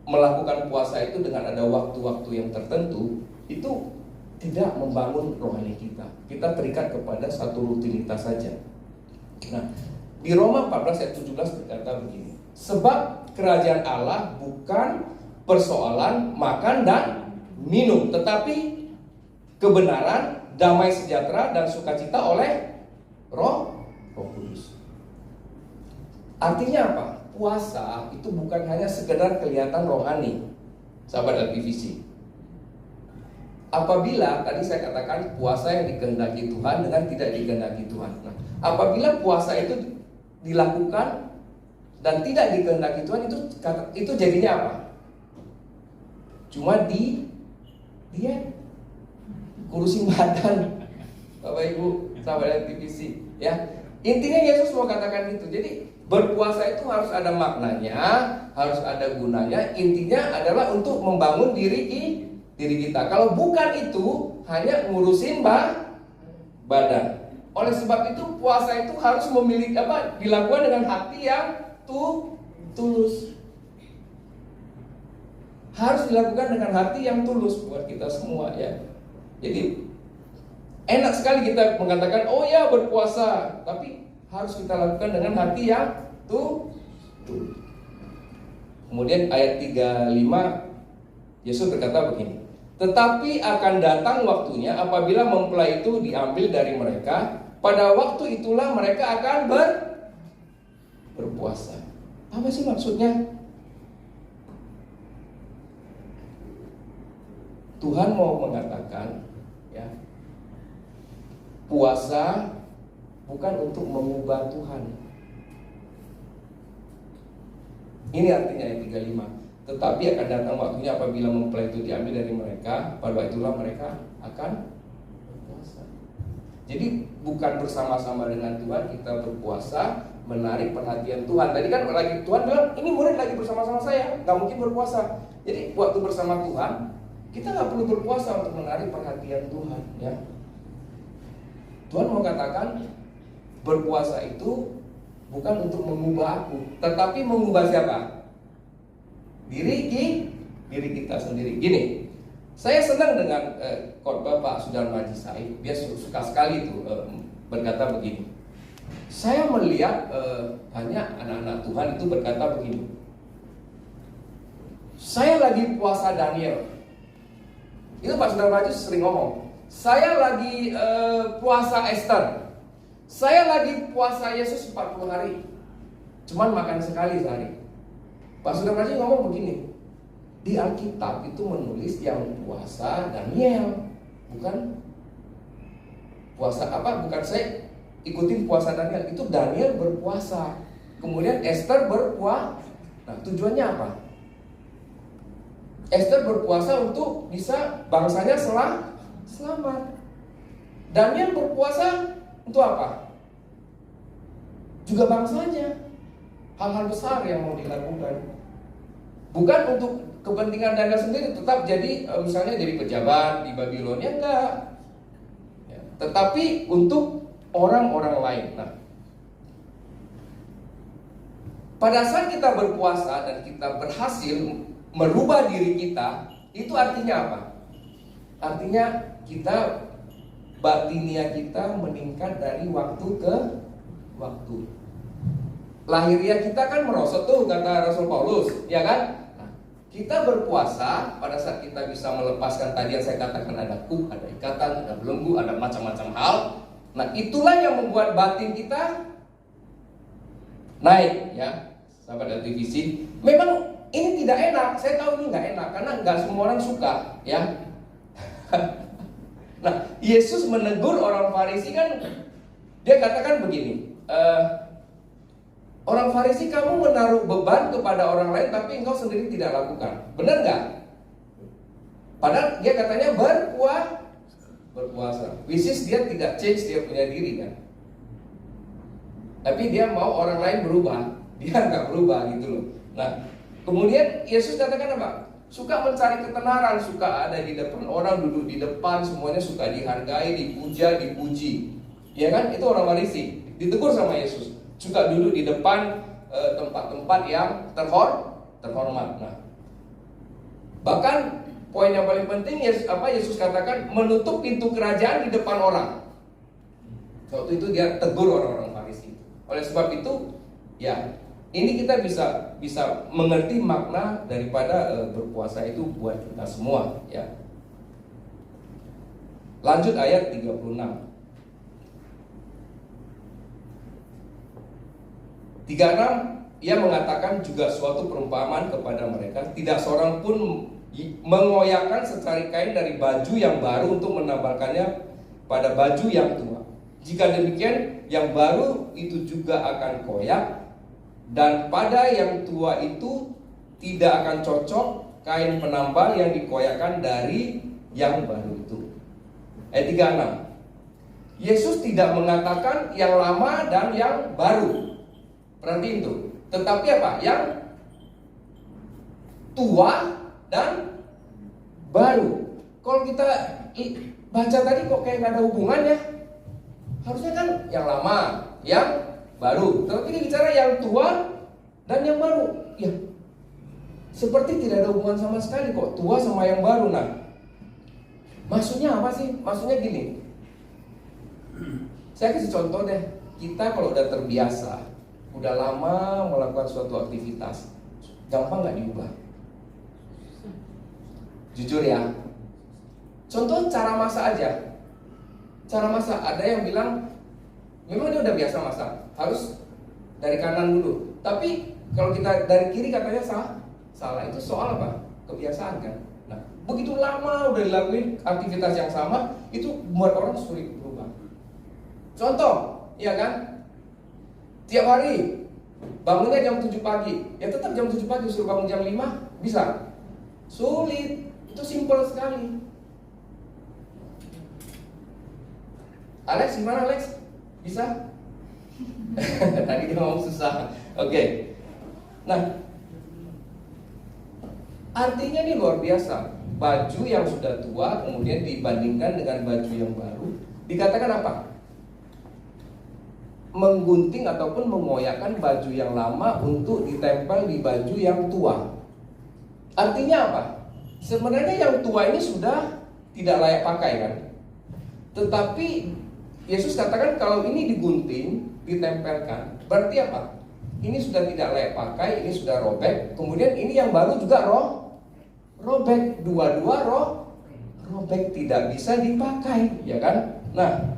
melakukan puasa itu dengan ada waktu-waktu yang tertentu, itu tidak membangun rohani kita. Kita terikat kepada satu rutinitas saja. Nah, di Roma 14 ayat 17 berkata begini, sebab kerajaan Allah bukan persoalan makan dan minum, tetapi kebenaran, damai sejahtera dan sukacita oleh Roh Kudus. Artinya apa? Puasa itu bukan hanya sekedar kelihatan rohani, sahabat LPVC. Apabila tadi saya katakan puasa yang dikehendaki Tuhan dengan tidak dikehendaki Tuhan. Nah, apabila puasa itu dilakukan dan tidak dikehendaki Tuhan, itu jadinya apa? Cuma dia kurusin badan, Bapak Ibu, sahabat TVC, ya. Intinya Yesus mau katakan itu. Jadi berpuasa itu harus ada maknanya, harus ada gunanya. Intinya adalah untuk membangun diri kita. Kalau bukan itu, hanya ngurusin badan. Oleh sebab itu puasa itu harus memiliki dilakukan dengan hati yang tulus. Harus dilakukan dengan hati yang tulus buat kita semua, ya. Jadi enak sekali kita mengatakan, oh ya berpuasa, tapi harus kita lakukan dengan hati yang tulus. Kemudian ayat 35 Yesus berkata begini, tetapi akan datang waktunya apabila mempelai itu diambil dari mereka, pada waktu itulah mereka akan berpuasa. Apa sih maksudnya? Tuhan mau mengatakan, ya, puasa bukan untuk mengubah Tuhan. Ini artinya ayat 35. Tetapi akan datang waktunya apabila mempelai itu diambil dari mereka, pada itulah mereka akan berpuasa. Jadi bukan bersama-sama dengan Tuhan kita berpuasa menarik perhatian Tuhan. Tadi kan lagi Tuhan bilang, ini murid lagi bersama-sama saya, nggak mungkin berpuasa. Jadi waktu bersama Tuhan, kita nggak perlu berpuasa untuk menarik perhatian Tuhan, ya. Tuhan mau katakan berpuasa itu bukan untuk mengubah aku, tetapi mengubah siapa? Diri diri kita sendiri. Gini, saya senang dengan khotbah Pak Sudarmaji Said. Dia suka sekali itu berkata begini. Saya melihat banyak anak-anak Tuhan itu berkata begini. Saya lagi puasa Daniel. Itu Pak Sudarmaji sering ngomong. Saya lagi puasa Esther. Saya lagi puasa Yesus 40 hari. Cuman makan sekali sehari. Pak Sudarmaji ngomong begini. Di Alkitab itu menulis yang puasa Daniel, bukan puasa apa? Bukan saya ikutin puasa Daniel. Itu Daniel berpuasa. Kemudian Esther berpuasa. Nah, tujuannya apa? Esther berpuasa untuk bisa bangsanya selamat. Daniel berpuasa untuk apa? Juga bangsanya. Hal-hal besar yang mau dilakukan. Bukan untuk kepentingan Daniel sendiri, tetap jadi misalnya jadi pejabat di Babilonia, enggak. Ya, tetapi untuk orang-orang lain. Nah, pada saat kita berpuasa dan kita berhasil merubah diri kita, itu artinya apa? Artinya kita batinia kita meningkat dari waktu ke waktu. Lahiriah kita kan merosot tuh, kata Rasul Paulus, ya kan? Nah, kita berpuasa pada saat kita bisa melepaskan tadi yang saya katakan, ada kuk, ada ikatan, ada belenggu, ada macam-macam hal. Nah, itulah yang membuat batin kita naik, ya, sahabat LTVC. Memang ini tidak enak, saya tahu ini nggak enak karena nggak semua orang suka, ya. Nah, Yesus menegur orang Farisi kan, dia katakan begini. Orang Farisi, kamu menaruh beban kepada orang lain tapi engkau sendiri tidak lakukan. Benar nggak? Padahal dia katanya berpuasa. Which is dia tidak change dia punya diri kan. Tapi dia mau orang lain berubah. Dia nggak berubah gitu loh. Nah, kemudian Yesus katakan apa? Suka mencari ketenaran, suka ada di depan orang, duduk di depan, semuanya suka dihargai, dipuja, dipuji. Ya kan? Itu orang Farisi. Ditegur sama Yesus. Suka duduk di depan tempat-tempat yang terhormat. Nah, bahkan poin yang paling penting Yesus katakan menutup pintu kerajaan di depan orang. Waktu itu dia tegur orang-orang Farisi. Oleh sebab itu, ya, ini kita bisa mengerti makna daripada berpuasa itu buat kita semua, ya. Lanjut ayat 36. 36, ia mengatakan juga suatu perumpamaan kepada mereka, tidak seorang pun mengoyakkan secari kain dari baju yang baru untuk menambahkannya pada baju yang tua. Jika demikian, yang baru itu juga akan koyak, dan pada yang tua itu tidak akan cocok kain penambal yang dikoyakkan dari yang baru itu. Ayat 36. Yesus tidak mengatakan yang lama dan yang baru. Perhatiin itu. Tetapi apa? Yang tua dan baru. Kalau kita baca tadi kok kayak nggak ada hubungannya. Harusnya kan yang lama, yang baru. Tapi ini bicara yang tua dan yang baru. Ya, seperti tidak ada hubungan sama sekali kok tua sama yang baru. Nah, maksudnya apa sih? Maksudnya gini. Saya kasih contoh deh. Kita kalau udah terbiasa, udah lama melakukan suatu aktivitas, gampang nggak diubah? Jujur ya. Contoh cara masak aja. Cara masak, ada yang bilang memang dia udah biasa masak, harus dari kanan dulu. Tapi kalau kita dari kiri katanya salah. Itu soal apa? Kebiasaan kan. Nah, begitu lama udah dilakuin aktivitas yang sama, itu buat orang sulit berubah. Contoh, ya kan? Tiap hari bangunnya jam 7 pagi, ya tetap jam 7 pagi, suruh bangun jam 5, bisa? Sulit, itu simpel sekali. Alex, gimana Alex? Bisa? Tadi dia ngomong susah. Oke. Nah, artinya ini luar biasa. Baju yang sudah tua kemudian dibandingkan dengan baju yang baru, dikatakan apa? Menggunting ataupun mengoyakkan baju yang lama untuk ditempel di baju yang tua. Artinya apa? Sebenarnya yang tua ini sudah tidak layak pakai kan. Tetapi Yesus katakan kalau ini digunting, ditempelkan, berarti apa? Ini sudah tidak layak pakai, ini sudah robek. Kemudian ini yang baru juga robek. Dua-dua robek, tidak bisa dipakai, ya kan? Nah,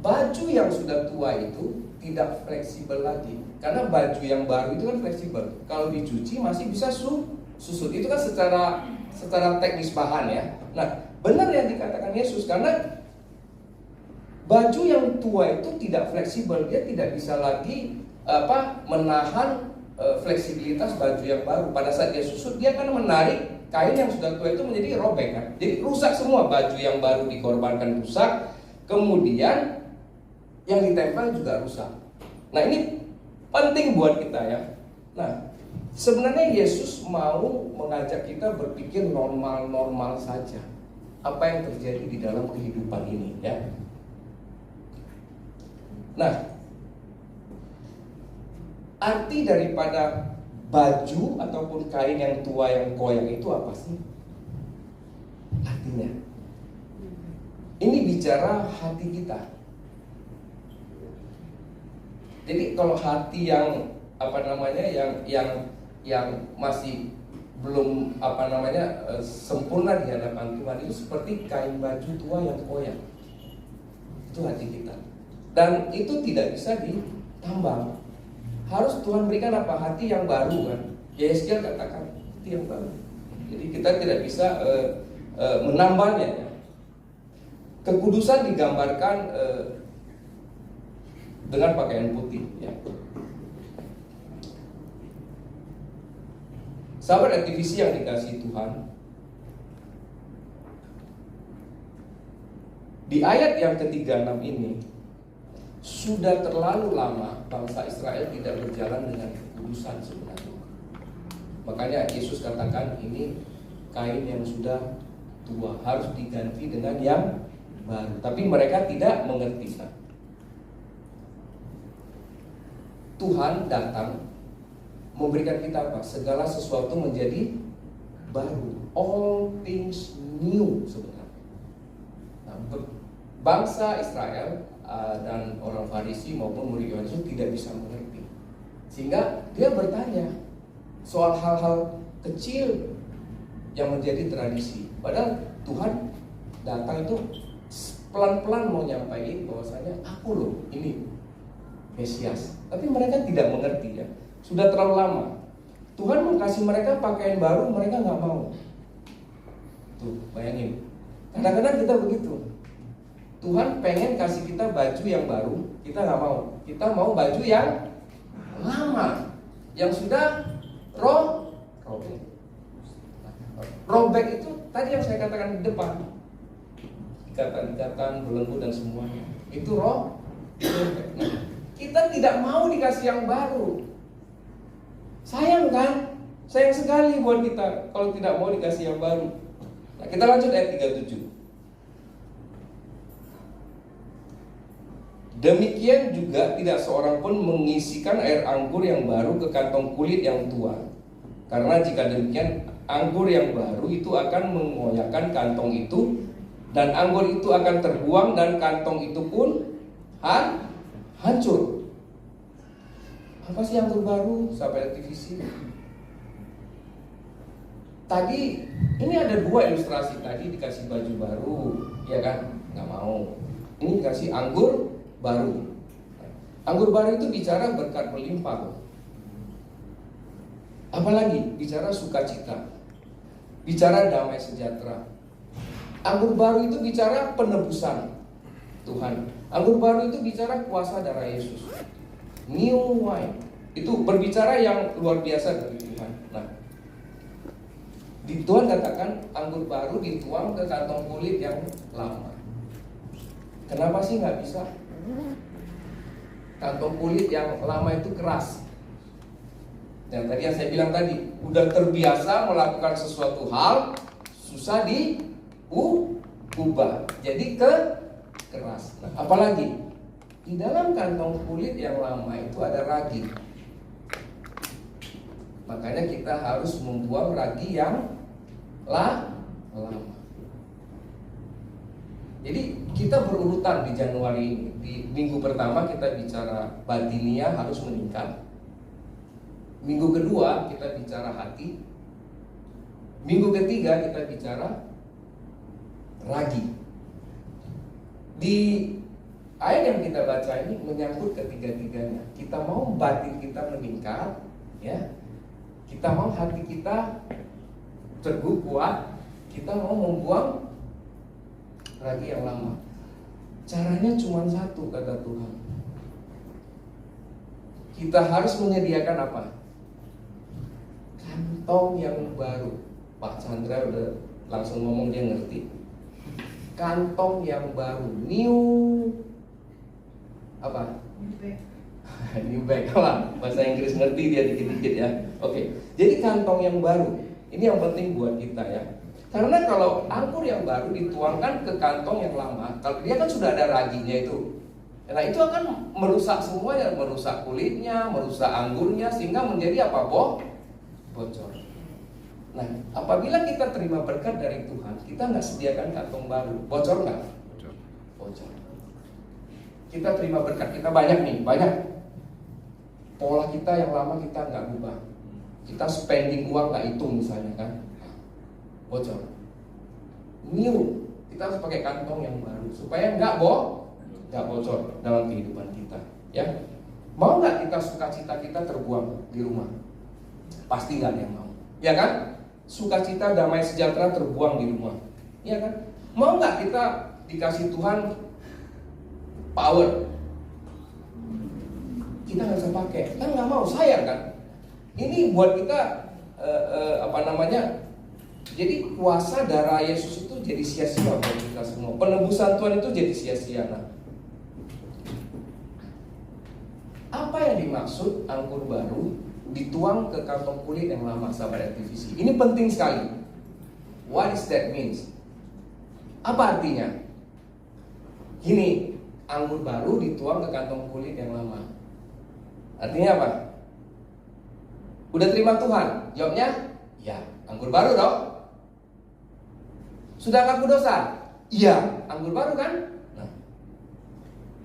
baju yang sudah tua itu tidak fleksibel lagi. Karena baju yang baru itu kan fleksibel. Kalau dicuci masih bisa susut. Itu kan secara teknis bahan ya. Nah, benar yang dikatakan Yesus, karena baju yang tua itu tidak fleksibel, dia tidak bisa lagi menahan fleksibilitas baju yang baru. Pada saat dia susut, dia akan menarik kain yang sudah tua itu menjadi robek kan. Jadi rusak semua, baju yang baru dikorbankan rusak, kemudian yang ditempel juga rusak. Nah, ini penting buat kita ya. Nah, sebenarnya Yesus mau mengajak kita berpikir normal-normal saja. Apa yang terjadi di dalam kehidupan ini ya. Nah, arti daripada baju ataupun kain yang tua yang koyak itu apa sih? Artinya, ini bicara hati kita. Jadi kalau hati yang yang masih belum sempurna di hadapan Tuhan, itu seperti kain baju tua yang koyak. Itu hati kita. Dan itu tidak bisa ditambah. Harus Tuhan berikan apa? Hati yang baru kan. Yeskiel katakan hati yang baru. Jadi kita tidak bisa menambahnya. Kekudusan digambarkan dengan pakaian putih ya. Sahabat aktivisi yang dikasihi Tuhan, di ayat yang ke-36 ini, sudah terlalu lama bangsa Israel tidak berjalan dengan kekudusan sebenarnya. Makanya Yesus katakan ini kain yang sudah tua, harus diganti dengan yang baru. Tapi mereka tidak mengerti. Tuhan datang memberikan kita apa? Segala sesuatu menjadi baru. All things new sebenarnya. Nah, bangsa Israel dan orang Farisi maupun murid Yohanes tidak bisa mengerti, sehingga dia bertanya soal hal-hal kecil yang menjadi tradisi. Padahal Tuhan datang itu pelan-pelan mau nyampaikan bahwasanya aku loh ini Mesias. Tapi mereka tidak mengerti ya. Sudah terlalu lama. Tuhan mengkasih mereka pakaian baru, mereka nggak mau. Tuh, bayangin. Kadang-kadang kita begitu. Tuhan pengen kasih kita baju yang baru, kita nggak mau. Kita mau baju yang lama, yang sudah robek. Robek itu tadi yang saya katakan di depan, ikatan-ikatan, belenggu dan semuanya. Itu robek. Nah, kita tidak mau dikasih yang baru. Sayang kan? Sayang sekali buat kita kalau tidak mau dikasih yang baru. Nah, kita lanjut ayat 37. Demikian juga tidak seorang pun mengisikan air anggur yang baru ke kantong kulit yang tua. Karena jika demikian, anggur yang baru itu akan mengoyakkan kantong itu, dan anggur itu akan terbuang, dan kantong itu pun hancur. Apa sih anggur baru? Sahabat aktivisi. Tadi ini ada dua ilustrasi. Tadi dikasih baju baru, ya kan? Nggak mau. Ini dikasih anggur baru. Anggur baru itu bicara berkat melimpah. Apalagi bicara sukacita, bicara damai sejahtera. Anggur baru itu bicara penebusan Tuhan. Anggur baru itu bicara kuasa darah Yesus. New wine itu berbicara yang luar biasa dari Tuhan. Nah, di Tuhan katakan anggur baru dituang ke kantong kulit yang lama. Kenapa sih nggak bisa? Kantong kulit yang lama itu keras. Dan tadi yang saya bilang tadi, udah terbiasa melakukan sesuatu hal, susah diubah, jadi keras. Nah, apalagi di dalam kantong kulit yang lama itu ada ragi. Makanya kita harus membuang ragi yang lama. Jadi kita berurutan di Januari ini. Di minggu pertama kita bicara batinia harus meningkat. Minggu kedua kita bicara hati. Minggu ketiga kita bicara ragi. Di ayat yang kita baca ini menyangkut ketiga-tiganya. Kita mau batin kita meningkat, ya. Kita mau hati kita teguh kuat. Kita mau membuang ragi yang lama. Caranya cuma satu, kata Tuhan. Kita harus menyediakan apa? Kantong yang baru. Pak Chandra udah langsung ngomong, dia ngerti. Kantong yang baru, new apa? New bag. Bahasa Inggris ngerti dia dikit-dikit ya. Oke. Jadi kantong yang baru. Ini yang penting buat kita ya. Karena kalau anggur yang baru dituangkan ke kantong yang lama, kalau dia kan sudah ada raginya itu. Nah, itu akan merusak semuanya, merusak kulitnya, merusak anggurnya, sehingga menjadi apa? Bocor. Nah, apabila kita terima berkat dari Tuhan, kita nggak sediakan kantong baru, bocor nggak? Bocor. Kita terima berkat, kita banyak. Pola kita yang lama kita nggak ubah. Kita spending uang nggak hitung misalnya kan, bocor. New, kita harus pakai kantong yang baru supaya nggak bocor dalam kehidupan kita. Ya, mau nggak kita sukacita kita terbuang di rumah? Pasti nggak ada yang mau, ya kan? Sukacita, damai sejahtera terbuang di rumah, ya kan? Mau nggak kita dikasih Tuhan power? Kita nggak bisa pakai, kan nggak mau, sayang kan? Ini buat kita jadi kuasa darah Yesus itu jadi sia-sia buat kita semua. Penebusan Tuhan itu jadi sia-sia. Nah, apa yang dimaksud anggur baru dituang ke kantong kulit yang lama, sahabat aktivisi? Ini penting sekali. What is that means? Apa artinya? Gini, anggur baru dituang ke kantong kulit yang lama. Artinya apa? Udah terima Tuhan? Jawabnya, ya, anggur baru dong. Sudah ngaku dosa? Iya, anggur baru kan? Nah.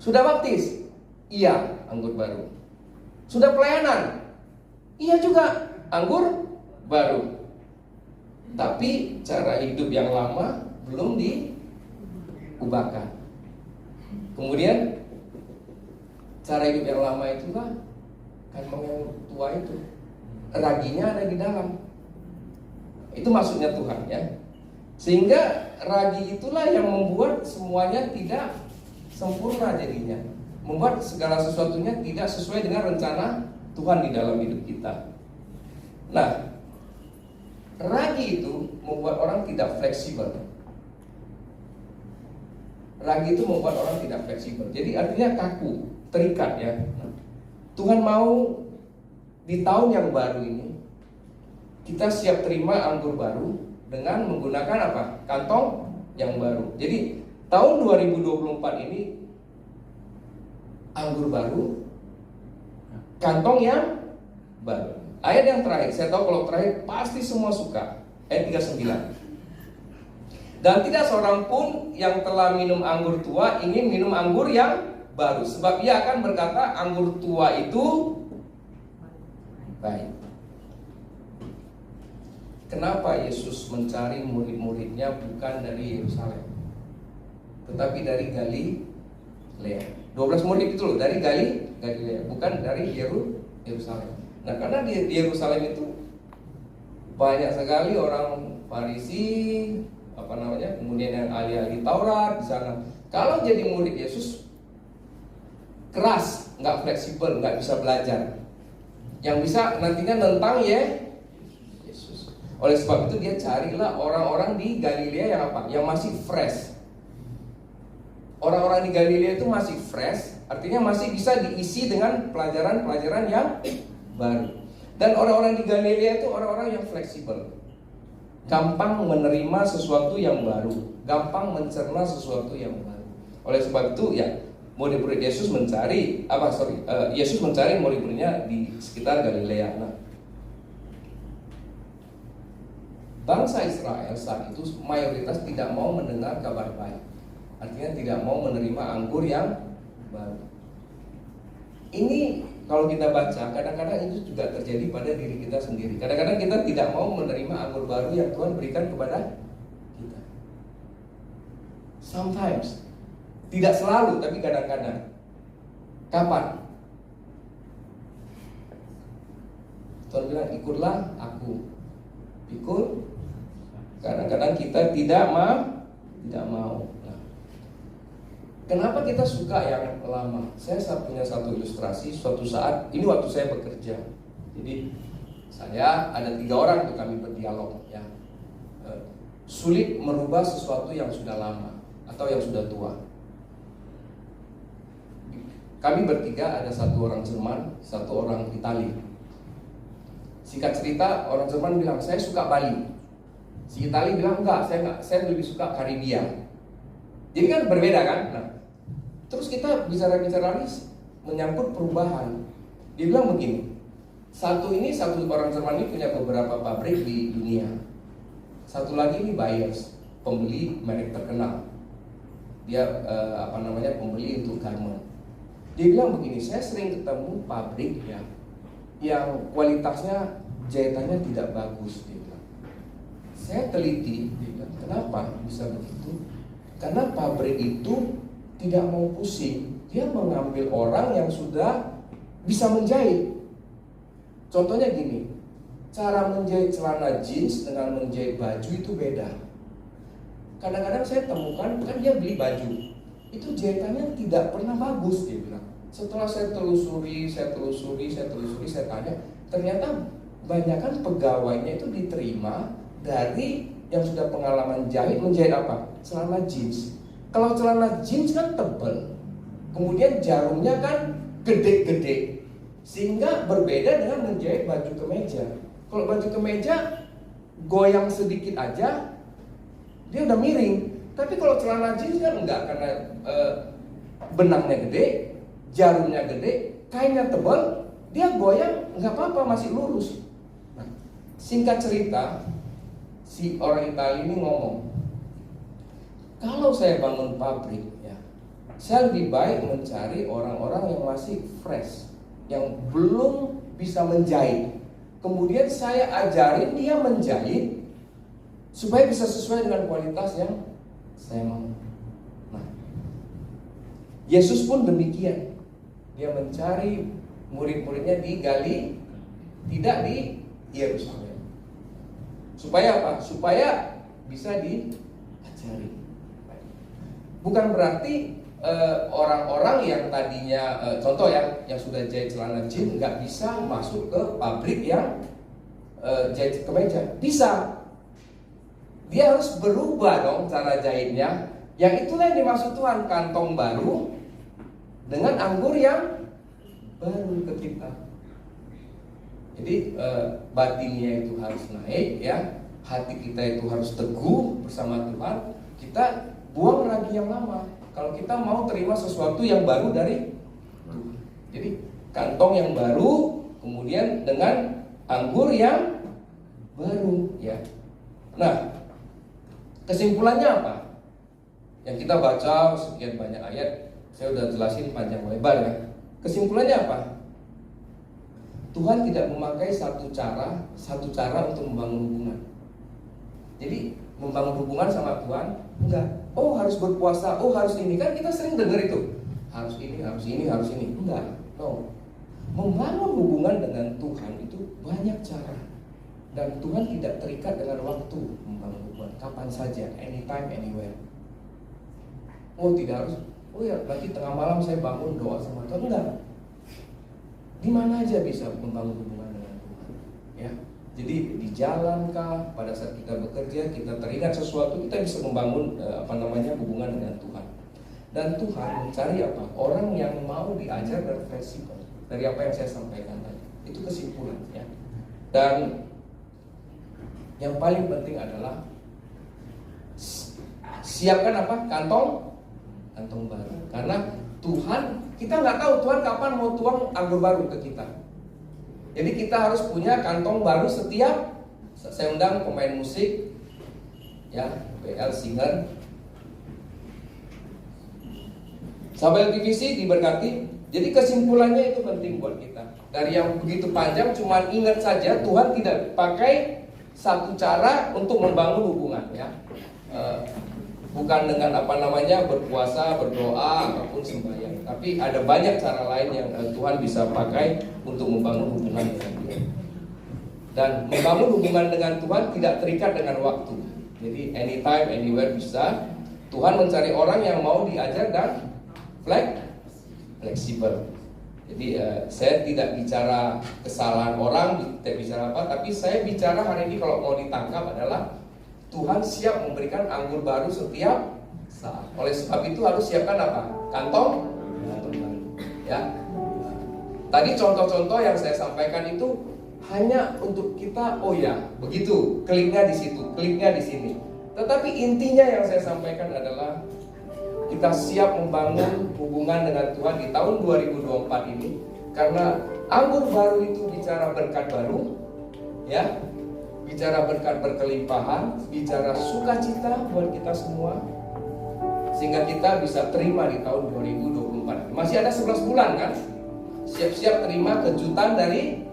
Sudah baptis? Iya, anggur baru. Sudah pelayanan? Iya juga, anggur baru. Tapi cara hidup yang lama belum diubahkan. Kemudian cara hidup yang lama itulah kantong yang tua itu, raginya ada di dalam. Itu maksudnya Tuhan ya. Sehingga ragi itulah yang membuat semuanya tidak sempurna jadinya, membuat segala sesuatunya tidak sesuai dengan rencana Tuhan di dalam hidup kita. Nah, ragi itu membuat orang tidak fleksibel. Ragi itu membuat orang tidak fleksibel. Jadi artinya kaku, terikat ya. Tuhan mau di tahun yang baru ini kita siap terima anggur baru dengan menggunakan apa? Kantong yang baru. Jadi tahun 2024 ini anggur baru, kantong yang baru. Ayat yang terakhir, saya tahu kalau terakhir pasti semua suka. Ayat 39. Dan tidak seorang pun yang telah minum anggur tua ingin minum anggur yang baru, sebab ia akan berkata anggur tua itu baik. Kenapa Yesus mencari murid-muridnya bukan dari Yerusalem, tetapi dari Galilea? 12 murid itu loh, dari Galilea, bukan dari Yerusalem. Nah, karena di Yerusalem itu banyak sekali orang Farisi, kemudian yang ahli-ahli Taurat di sana. Kalau jadi murid Yesus keras, nggak fleksibel, nggak bisa belajar. Yang bisa nantinya nentang Yesus. Oleh sebab itu dia carilah orang-orang di Galilea yang apa? Yang masih fresh. Orang-orang di Galilea itu masih fresh, artinya masih bisa diisi dengan pelajaran-pelajaran yang baru. Dan orang-orang di Galilea itu orang-orang yang fleksibel, gampang menerima sesuatu yang baru, gampang mencerna sesuatu yang baru. Oleh sebab itu ya, murid-murid Yesus mencari Yesus mencari murid-muridnya di sekitar Galilea. Nah, bangsa Israel saat itu mayoritas tidak mau mendengar kabar baik. Artinya tidak mau menerima anggur yang baru. Ini kalau kita baca, kadang-kadang itu juga terjadi pada diri kita sendiri. Kadang-kadang kita tidak mau menerima anggur baru yang Tuhan berikan kepada kita. Sometimes, tidak selalu, tapi kadang-kadang. Kapan? Tuhan bilang, ikutlah aku. Ikut. Kadang-kadang kita tidak mau. Kenapa kita suka yang lama? Saya punya satu ilustrasi. Suatu saat, ini waktu saya bekerja. Jadi saya ada 3 orang tuh kami berdialog. Ya, sulit merubah sesuatu yang sudah lama atau yang sudah tua. Kami bertiga, ada 1 orang Jerman, 1 orang Itali. Singkat cerita, orang Jerman bilang saya suka Bali. Si Itali bilang enggak, saya lebih suka Karibia. Jadi kan berbeda kan? Nah, terus kita bicara-bicara menyangkut perubahan. Dia bilang begini, satu orang Jerman ini punya beberapa pabrik di dunia. Satu lagi ini buyers, pembeli merek terkenal. Dia pembeli untuk garment. Dia bilang begini, saya sering ketemu pabrik ya, yang kualitasnya jahitannya tidak bagus. Dia bilang. Saya teliti, dia bilang, kenapa bisa begitu? Karena pabrik itu tidak mau pusing, dia mengambil orang yang sudah bisa menjahit. Contohnya gini, cara menjahit celana jeans dengan menjahit baju itu beda. Kadang-kadang saya temukan, kan dia beli baju, itu jahitannya tidak pernah bagus, dia bilang. Setelah saya telusuri, saya tanya, ternyata banyakkan pegawainya itu diterima dari yang sudah pengalaman menjahit apa? Celana jeans. Kalau celana jeans kan tebal, kemudian jarumnya kan gede-gede, sehingga berbeda dengan menjahit baju kemeja. Kalau baju kemeja goyang sedikit aja, dia udah miring. Tapi kalau celana jeans kan enggak, karena benangnya gede, jarumnya gede, kainnya tebal, dia goyang nggak apa-apa, masih lurus. Nah, singkat cerita, si orang Italia ini ngomong, kalau saya bangun pabrik, ya, saya lebih baik mencari orang-orang yang masih fresh, yang belum bisa menjahit. Kemudian saya ajarin dia menjahit supaya bisa sesuai dengan kualitas yang saya mau. Nah, Yesus pun demikian. Dia mencari murid-muridnya di Galilea, tidak di Yerusalem. Supaya apa? Supaya bisa diajari. Bukan berarti orang-orang yang tadinya contoh ya, yang sudah jahit celana jeans nggak bisa masuk ke pabrik yang jahit kemeja. Bisa. Dia harus berubah dong cara jahitnya. Yang itulah yang dimaksud Tuhan, kantong baru dengan anggur yang baru ke kita. Jadi batinnya itu harus naik ya, hati kita itu harus teguh bersama Tuhan. Kita buang lagi yang lama. Kalau kita mau terima sesuatu yang baru dari Tuhan. Jadi kantong yang baru, kemudian dengan anggur yang baru ya. Nah, kesimpulannya apa? Yang kita baca sekian banyak ayat, saya udah jelasin panjang lebar ya. Kesimpulannya apa? Tuhan tidak memakai satu cara untuk membangun hubungan. Jadi membangun hubungan sama Tuhan enggak. Oh harus berpuasa, oh harus ini, kan kita sering dengar itu. Harus ini. Enggak. No. Membangun hubungan dengan Tuhan itu banyak cara. Dan Tuhan tidak terikat dengan waktu membangun hubungan. Kapan saja, anytime, anywhere. Oh tidak harus. Oh ya, nanti tengah malam saya bangun doa sama Tuhan. Enggak. Di mana aja bisa membangun hubungan dengan Tuhan. Ya. Jadi di jalan kah, pada saat kita bekerja, kita teringat sesuatu, kita bisa membangun hubungan dengan Tuhan. Dan Tuhan mencari apa? Orang yang mau diajar dan fleksibel. Dari apa yang saya sampaikan tadi. Itu kesimpulan ya. Dan yang paling penting adalah siapkan apa? Kantong baru. Karena Tuhan, kita nggak tahu Tuhan kapan mau tuang anggur baru ke kita. Jadi kita harus punya kantong baru setiap Saya undang pemain musik, ya, PL singer. Sahabat TVC diberkati. Jadi kesimpulannya itu penting buat kita. Dari yang begitu panjang, cuma ingat saja Tuhan tidak pakai satu cara untuk membangun hubungan, ya. Bukan dengan berpuasa, berdoa, ataupun sembahyang. Tapi ada banyak cara lain yang Tuhan bisa pakai untuk membangun hubungan dengan Dia. Dan membangun hubungan dengan Tuhan tidak terikat dengan waktu. Jadi anytime, anywhere bisa. Tuhan mencari orang yang mau diajar dan fleksibel. Jadi saya tidak bicara kesalahan orang, tidak bicara apa, tapi saya bicara hari ini kalau mau ditangkap adalah Tuhan siap memberikan anggur baru setiap saat. Oleh sebab itu harus siapkan apa? Kantong baru. Ya. Tadi contoh-contoh yang saya sampaikan itu hanya untuk kita, oh ya, begitu, kliknya di situ, kliknya di sini. Tetapi intinya yang saya sampaikan adalah kita siap membangun hubungan dengan Tuhan di tahun 2024 ini. Karena anggur baru itu bicara berkat baru, ya, bicara berkat berkelimpahan, bicara sukacita buat kita semua, sehingga kita bisa terima di tahun 2024. Masih ada 11 bulan kan? Siap-siap terima kejutan dari Tuhan.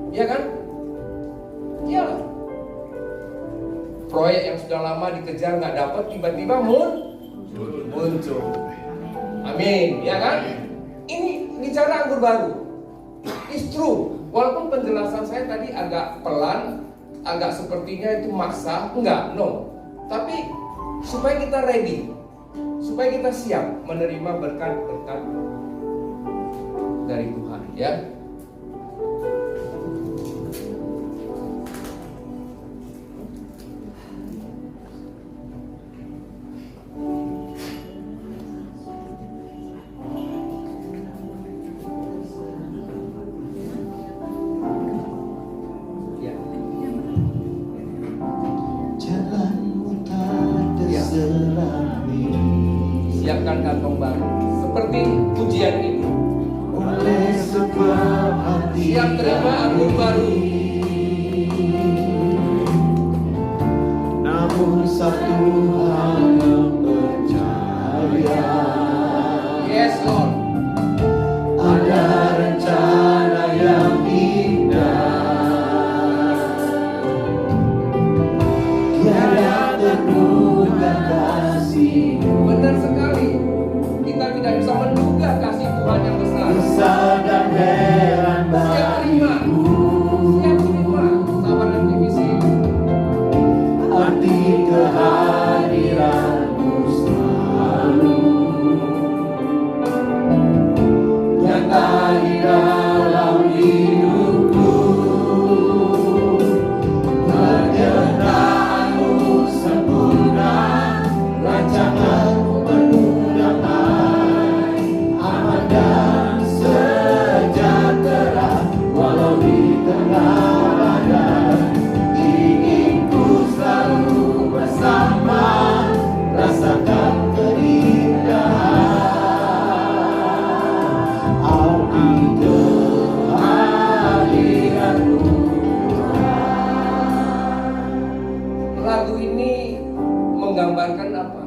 Ya kan? Ya. Proyek yang sudah lama dikejar nggak dapat, tiba-tiba muncul. Amin, ya kan? Ini bicara anggur baru. It's true. Walaupun penjelasan saya tadi agak pelan, agak sepertinya itu maksa, enggak, no. Tapi supaya kita ready, supaya kita siap menerima berkat-berkat dari Tuhan, ya. Siapkan kantong baru seperti pujian ini. Oleh sebab hati Siap terima anggur baru. Namun satu hal yang percaya, Yes Lord. ada rencana yang indah, tiada terduga kasih-Mu. Benar sekali. Kita tidak bisa menduga kasih Tuhan yang besar. Besar dan heran Siap terima. Siap terima. Sahabat MTVC. arti kehadiran-Mu selalu nyata di dalam hidupku. Penyertaan-Mu sempurna, rancangan-Mu penuh damai, aman dan sejahtera walau di tengah badai. Ingin ku selalu bersama, rasakan keindahan arti kehadiran-Mu. Lagu ini menggambarkan apa?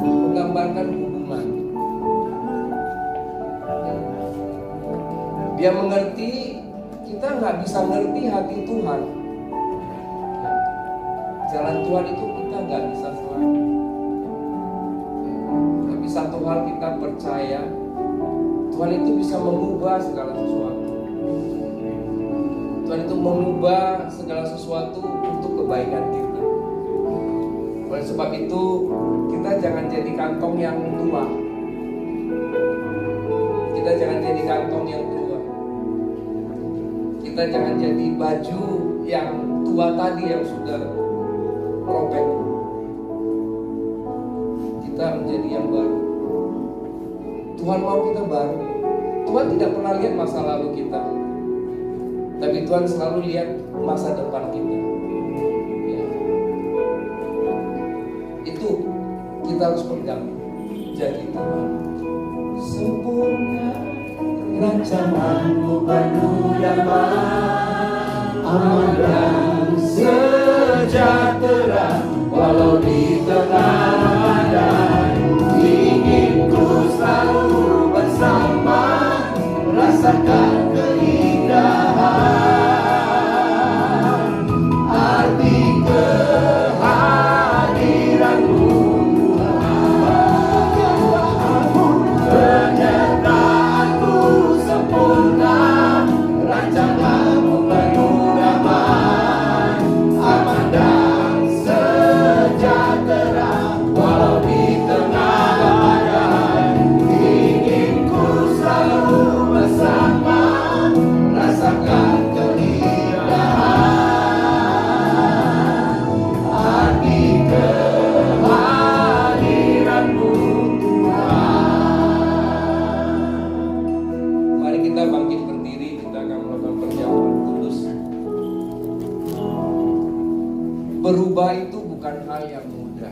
Menggambarkan hubungan. Dia mengerti, kita nggak bisa ngerti hati Tuhan. Jalan Tuhan itu kita nggak bisa selalu. Tapi satu hal kita percaya, Tuhan itu bisa mengubah segala sesuatu. Tuhan itu mengubah segala sesuatu untuk kebaikan kita. Oleh sebab itu, kita jangan jadi kantong yang tua. Kita jangan jadi kantong yang tua. Kita jangan jadi baju yang tua tadi yang sudah robek. Kita menjadi yang baru. Tuhan mau kita baru. Tuhan tidak pernah lihat masa lalu kita, tapi Tuhan selalu lihat masa depan kita. Ya. Itu kita harus pegang. Jadi Tuhan sempurna rancanganmu penuh damai, aman dan sejahtera, walau di tengah badai. Ingin ku selalu bersama, rasakan keindahan arti kehadiranmu. Penyertaanmu sempurna, rancanganmu penuh damai, aman dan sejahtera, walau di tengah badai. Ingin ku selalu bersama, rasakan keindahan arti kehadiranmu, Tuhan. Mari kita bangkit berdiri, kita akan melakukan perjamuan kudus. Berubah itu bukan hal yang mudah.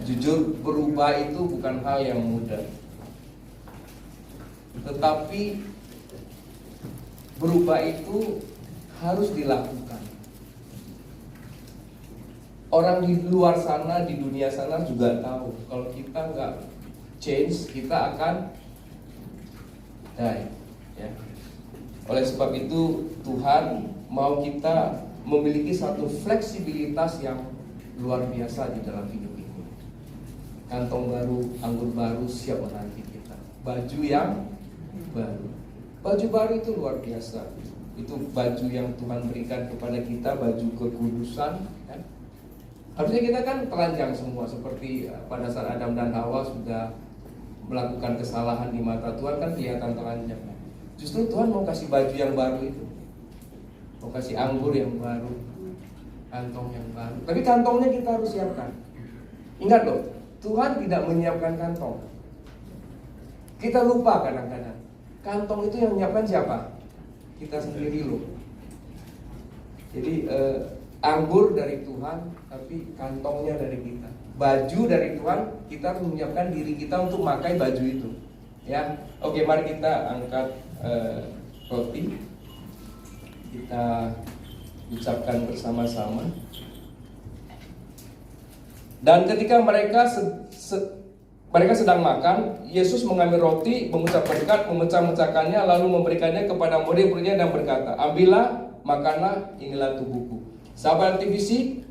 Jujur, berubah itu bukan hal yang mudah. Tetapi berubah itu harus dilakukan. Orang di luar sana, di dunia sana juga tahu kalau kita nggak change, kita akan die. Ya. Oleh sebab itu Tuhan mau kita memiliki satu fleksibilitas yang luar biasa di dalam hidup ini. Kantong baru, anggur baru siap menanti kita. Baju yang baru. Baju baru itu luar biasa. Itu baju yang Tuhan berikan kepada kita, baju kekudusan. Kan? Harusnya kita kan telanjang semua, seperti pada saat Adam dan Hawa sudah melakukan kesalahan di mata Tuhan, kan kelihatan telanjang. Justru Tuhan mau kasih baju yang baru itu, mau kasih anggur yang baru, kantong yang baru. Tapi kantongnya kita harus siapkan. Ingat loh, Tuhan tidak menyiapkan kantong. Kita lupa kadang-kadang. Kantong itu yang menyiapkan siapa? Kita sendiri loh. Jadi anggur dari Tuhan, tapi kantongnya dari kita. Baju dari Tuhan, kita harus menyiapkan diri kita untuk memakai baju itu. Ya, oke, mari kita angkat roti. Kita ucapkan bersama-sama. Dan ketika mereka sedang makan, Yesus mengambil roti, mengucap berkat, memecah-mecahkannya, lalu memberikannya kepada murid-muridnya dan berkata, ambillah, makanlah, inilah tubuhku. Sahabat TVC,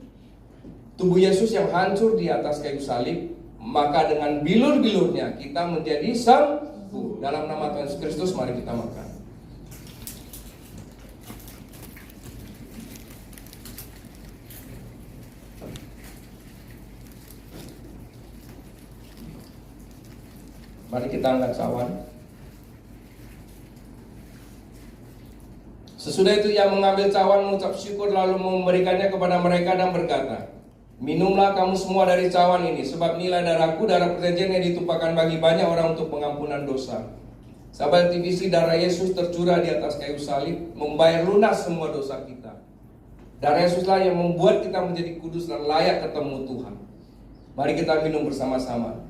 tubuh Yesus yang hancur di atas kayu salib, maka dengan bilur-bilurnya kita menjadi sembuh. Dalam nama Tuhan Yesus Kristus, mari kita makan. Mari kita angkat cawan. Sesudah itu ia mengambil cawan, mengucap syukur, lalu memberikannya kepada mereka dan berkata, minumlah kamu semua dari cawan ini, sebab inilah darahku, darah perjanjian yang ditumpahkan bagi banyak orang untuk pengampunan dosa. Sahabat TVC, darah Yesus tercurah di atas kayu salib, membayar lunas semua dosa kita. Darah Yesuslah yang membuat kita menjadi kudus dan layak ketemu Tuhan. Mari kita minum bersama-sama.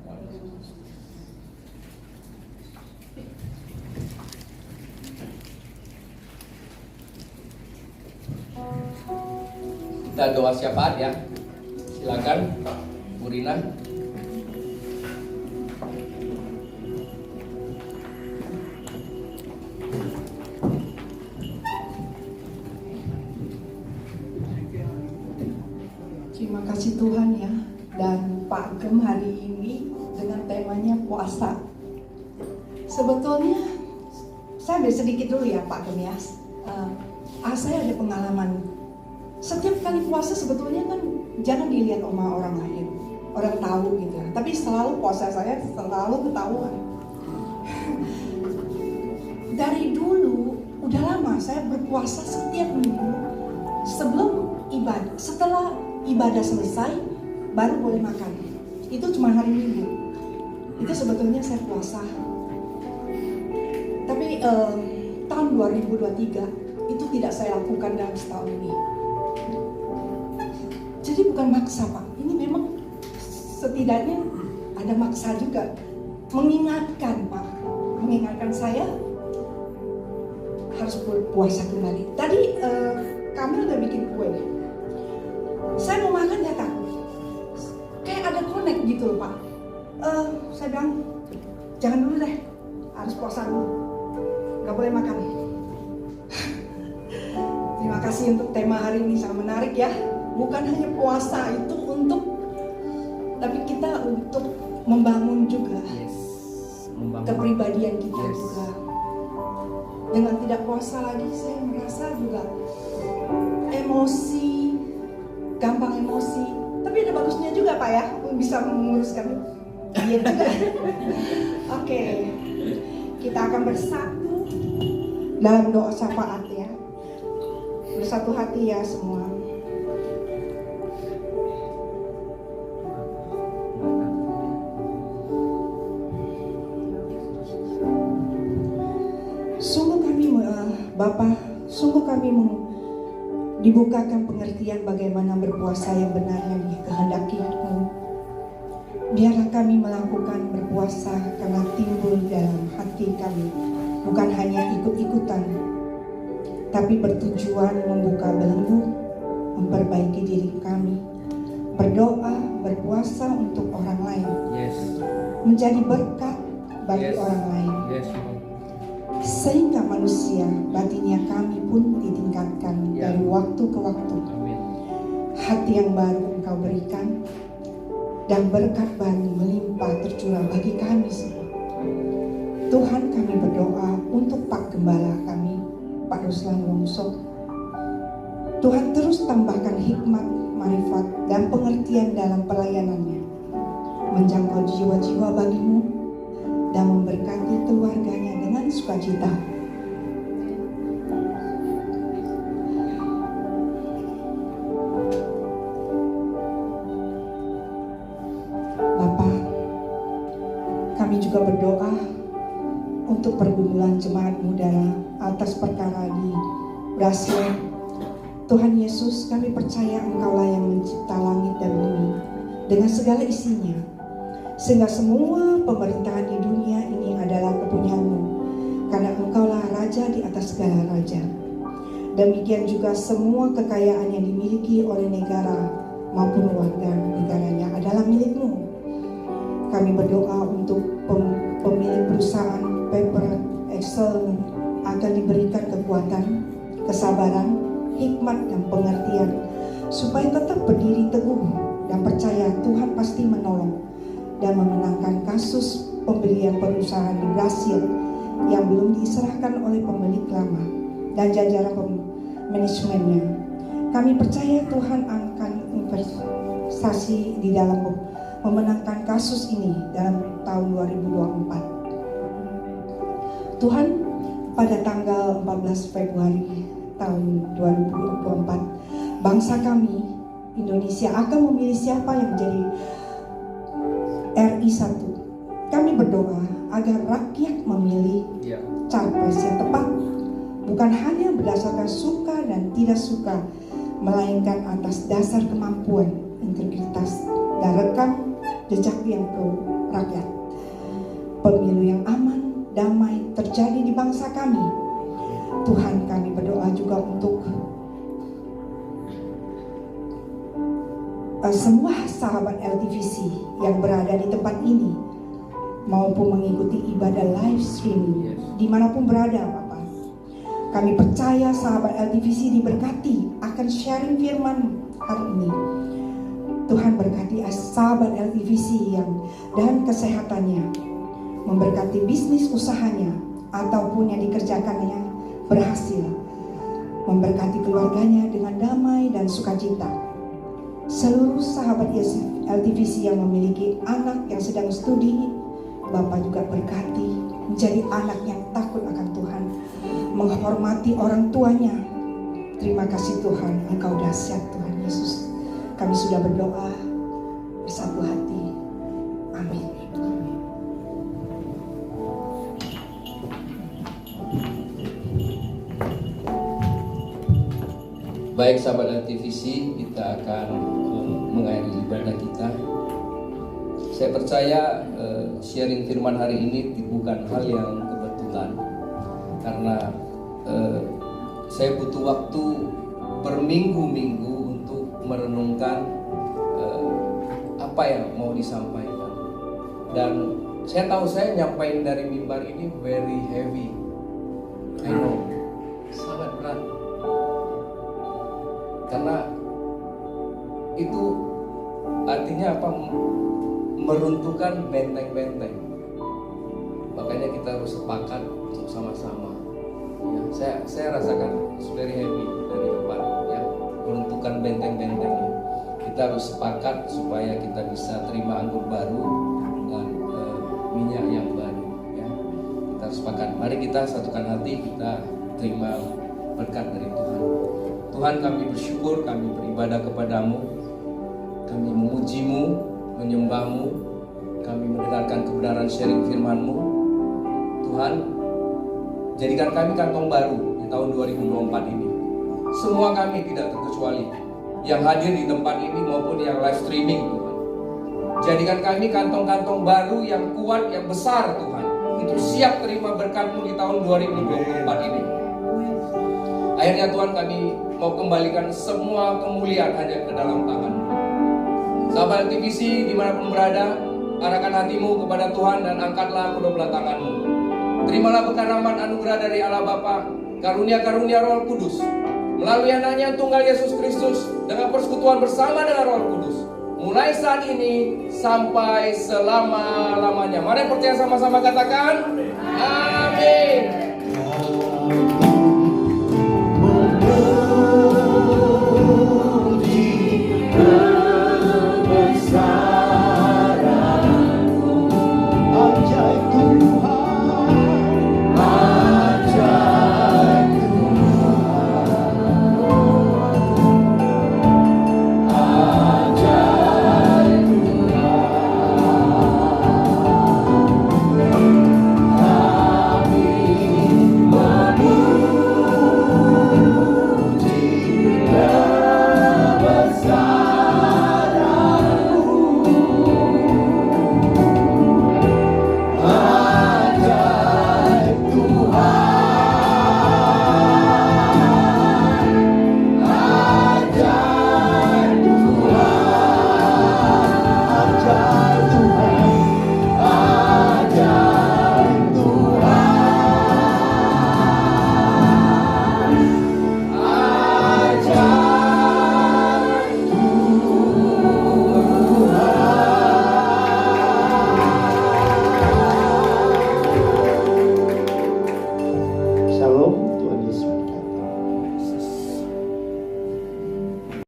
Kita doa syafaat ya. Silakan Bu Rina. Terima kasih Tuhan ya. Dan Pak Gem hari ini dengan temanya puasa. Sebetulnya saya ambil sedikit dulu ya Pak Gem ya. Saya ada pengalaman. Setiap kali puasa sebetulnya kan jangan dilihat sama orang lain, orang tahu gitu ya. Tapi selalu puasa saya selalu ketahuan. Dari dulu udah lama saya berpuasa setiap minggu sebelum ibadah. Setelah ibadah selesai baru boleh makan. Itu cuma hari Minggu. Itu sebetulnya saya puasa. Tapi tahun 2023 itu tidak saya lakukan dalam setahun ini. Jadi bukan maksa Pak, ini memang setidaknya ada maksa juga. Mengingatkan Pak, mengingatkan saya harus berpuasa kembali. Tadi kami udah bikin kue. Saya mau makan ya takut. Kayak ada connect gitu loh Pak. Saya bilang jangan dulu deh, harus puasa dulu. Gak boleh makan. Terima kasih untuk tema hari ini, sangat menarik ya. Bukan hanya puasa itu tapi kita untuk membangun juga kepribadian kita juga. Dengan tidak puasa lagi, saya merasa juga emosi, gampang emosi. Tapi ada bagusnya juga Pak ya, bisa menguruskan diet juga. Oke, kita akan bersatu dalam doa syafaat ya. Bersatu hati ya semua. Bapa, sungguh kami dibukakan pengertian bagaimana berpuasa yang benar yang dikehendaki-Mu. Biarlah kami melakukan berpuasa karena timbul dalam hati kami, bukan hanya ikut-ikutan, tapi bertujuan membuka belenggu, memperbaiki diri kami, berdoa, berpuasa untuk orang lain, menjadi berkat bagi orang lain. Sehingga manusia batinnya kami pun ditingkatkan dari waktu ke waktu. Hati yang baru Engkau berikan dan berkat baru melimpah tercurah bagi kami semua. Tuhan, kami berdoa untuk Pak Gembala kami, Pak Ruslan Wongso. Tuhan terus tambahkan hikmat, marifat dan pengertian dalam pelayanannya, menjangkau jiwa-jiwa bagi-Mu dan memberkati keluarganya dengan sukacita. Bapa, kami juga berdoa untuk pergumulan jemaat muda atas perkara di Brasil. Tuhan Yesus, kami percaya Engkaulah yang mencipta langit dan bumi dengan segala isinya, sehingga semua pemerintahan di dunia ini adalah kepunyaan-Mu, karena Engkaulah Raja di atas segala raja. Demikian juga semua kekayaan yang dimiliki oleh negara maupun warga negaranya adalah milik-Mu. Kami berdoa untuk pemilik perusahaan Paper Excel akan diberikan kekuatan, kesabaran, hikmat dan pengertian supaya tetap berdiri teguh dan percaya Tuhan pasti menolong dan memenangkan kasus pembelian perusahaan di Brasil yang belum diserahkan oleh pemilik lama dan jajaran manajemennya. Kami percaya Tuhan akan investasi di dalam memenangkan kasus ini dalam tahun 2024. Tuhan, pada tanggal 14 Februari tahun 2024, bangsa kami Indonesia akan memilih siapa yang menjadi RI 1. Kami berdoa agar rakyat memilih capres yang tepat, bukan hanya berdasarkan suka dan tidak suka, melainkan atas dasar kemampuan, integritas, dan rekam jejak yang ke rakyat. Pemilu yang aman, damai terjadi di bangsa kami. Tuhan, kami berdoa juga untuk semua sahabat LTVC yang berada di tempat ini maupun mengikuti ibadah live streaming dimanapun berada, Bapak. Kami percaya sahabat LTVC diberkati akan sharing firman hari ini. Tuhan berkati sahabat LTVC yang dan kesehatannya, memberkati bisnis usahanya ataupun yang dikerjakannya berhasil, memberkati keluarganya dengan damai dan sukacita. Seluruh sahabat LTVC yang memiliki anak yang sedang studi, Bapak juga berkati menjadi anak yang takut akan Tuhan, menghormati orang tuanya. Terima kasih Tuhan, Engkau dahsyat Tuhan Yesus. Kami sudah berdoa bersatu hati. Amin. Baik sahabat LTVC, kita akan mengakhiri ibadah kita. Saya percaya sharing firman hari ini bukan hal yang kebetulan sambutan karena saya butuh waktu berminggu-minggu untuk merenungkan apa yang mau disampaikan. Dan saya tahu saya nyampain dari mimbar ini very heavy. I know, sangat berat. Karena itu artinya apa? Meruntuhkan benteng-benteng. Makanya kita harus sepakat untuk sama-sama. Ya, saya rasakan very heavy dari depan, ya, meruntuhkan benteng-bentengnya. Kita harus sepakat supaya kita bisa terima anggur baru dan minyak yang baru. Ya, kita harus sepakat. Mari kita satukan hati, kita terima berkat dari Tuhan. Tuhan, kami bersyukur, kami beribadah kepadamu, kami memujimu, menyembahmu, kami mendengarkan kebenaran sharing firman-mu. Tuhan, jadikan kami kantong baru di tahun 2024 ini. Semua kami tidak terkecuali yang hadir di tempat ini maupun yang live streaming, Tuhan. Jadikan kami kantong-kantong baru yang kuat, yang besar, Tuhan, untuk siap terima berkat-Mu di tahun 2024 ini. Akhirnya Tuhan, kami mau kembalikan semua kemuliaan hanya ke dalam tangan-Mu. Sahabat TVC dimanapun berada, arahkan hatimu kepada Tuhan dan angkatlah kedua belah tanganmu. Terimalah berkat rahmat anugerah dari Allah Bapa, karunia-karunia Roh Kudus, melalui anaknya tunggal Yesus Kristus, dengan persekutuan bersama dengan Roh Kudus, mulai saat ini sampai selama-lamanya. Mari percaya sama-sama katakan,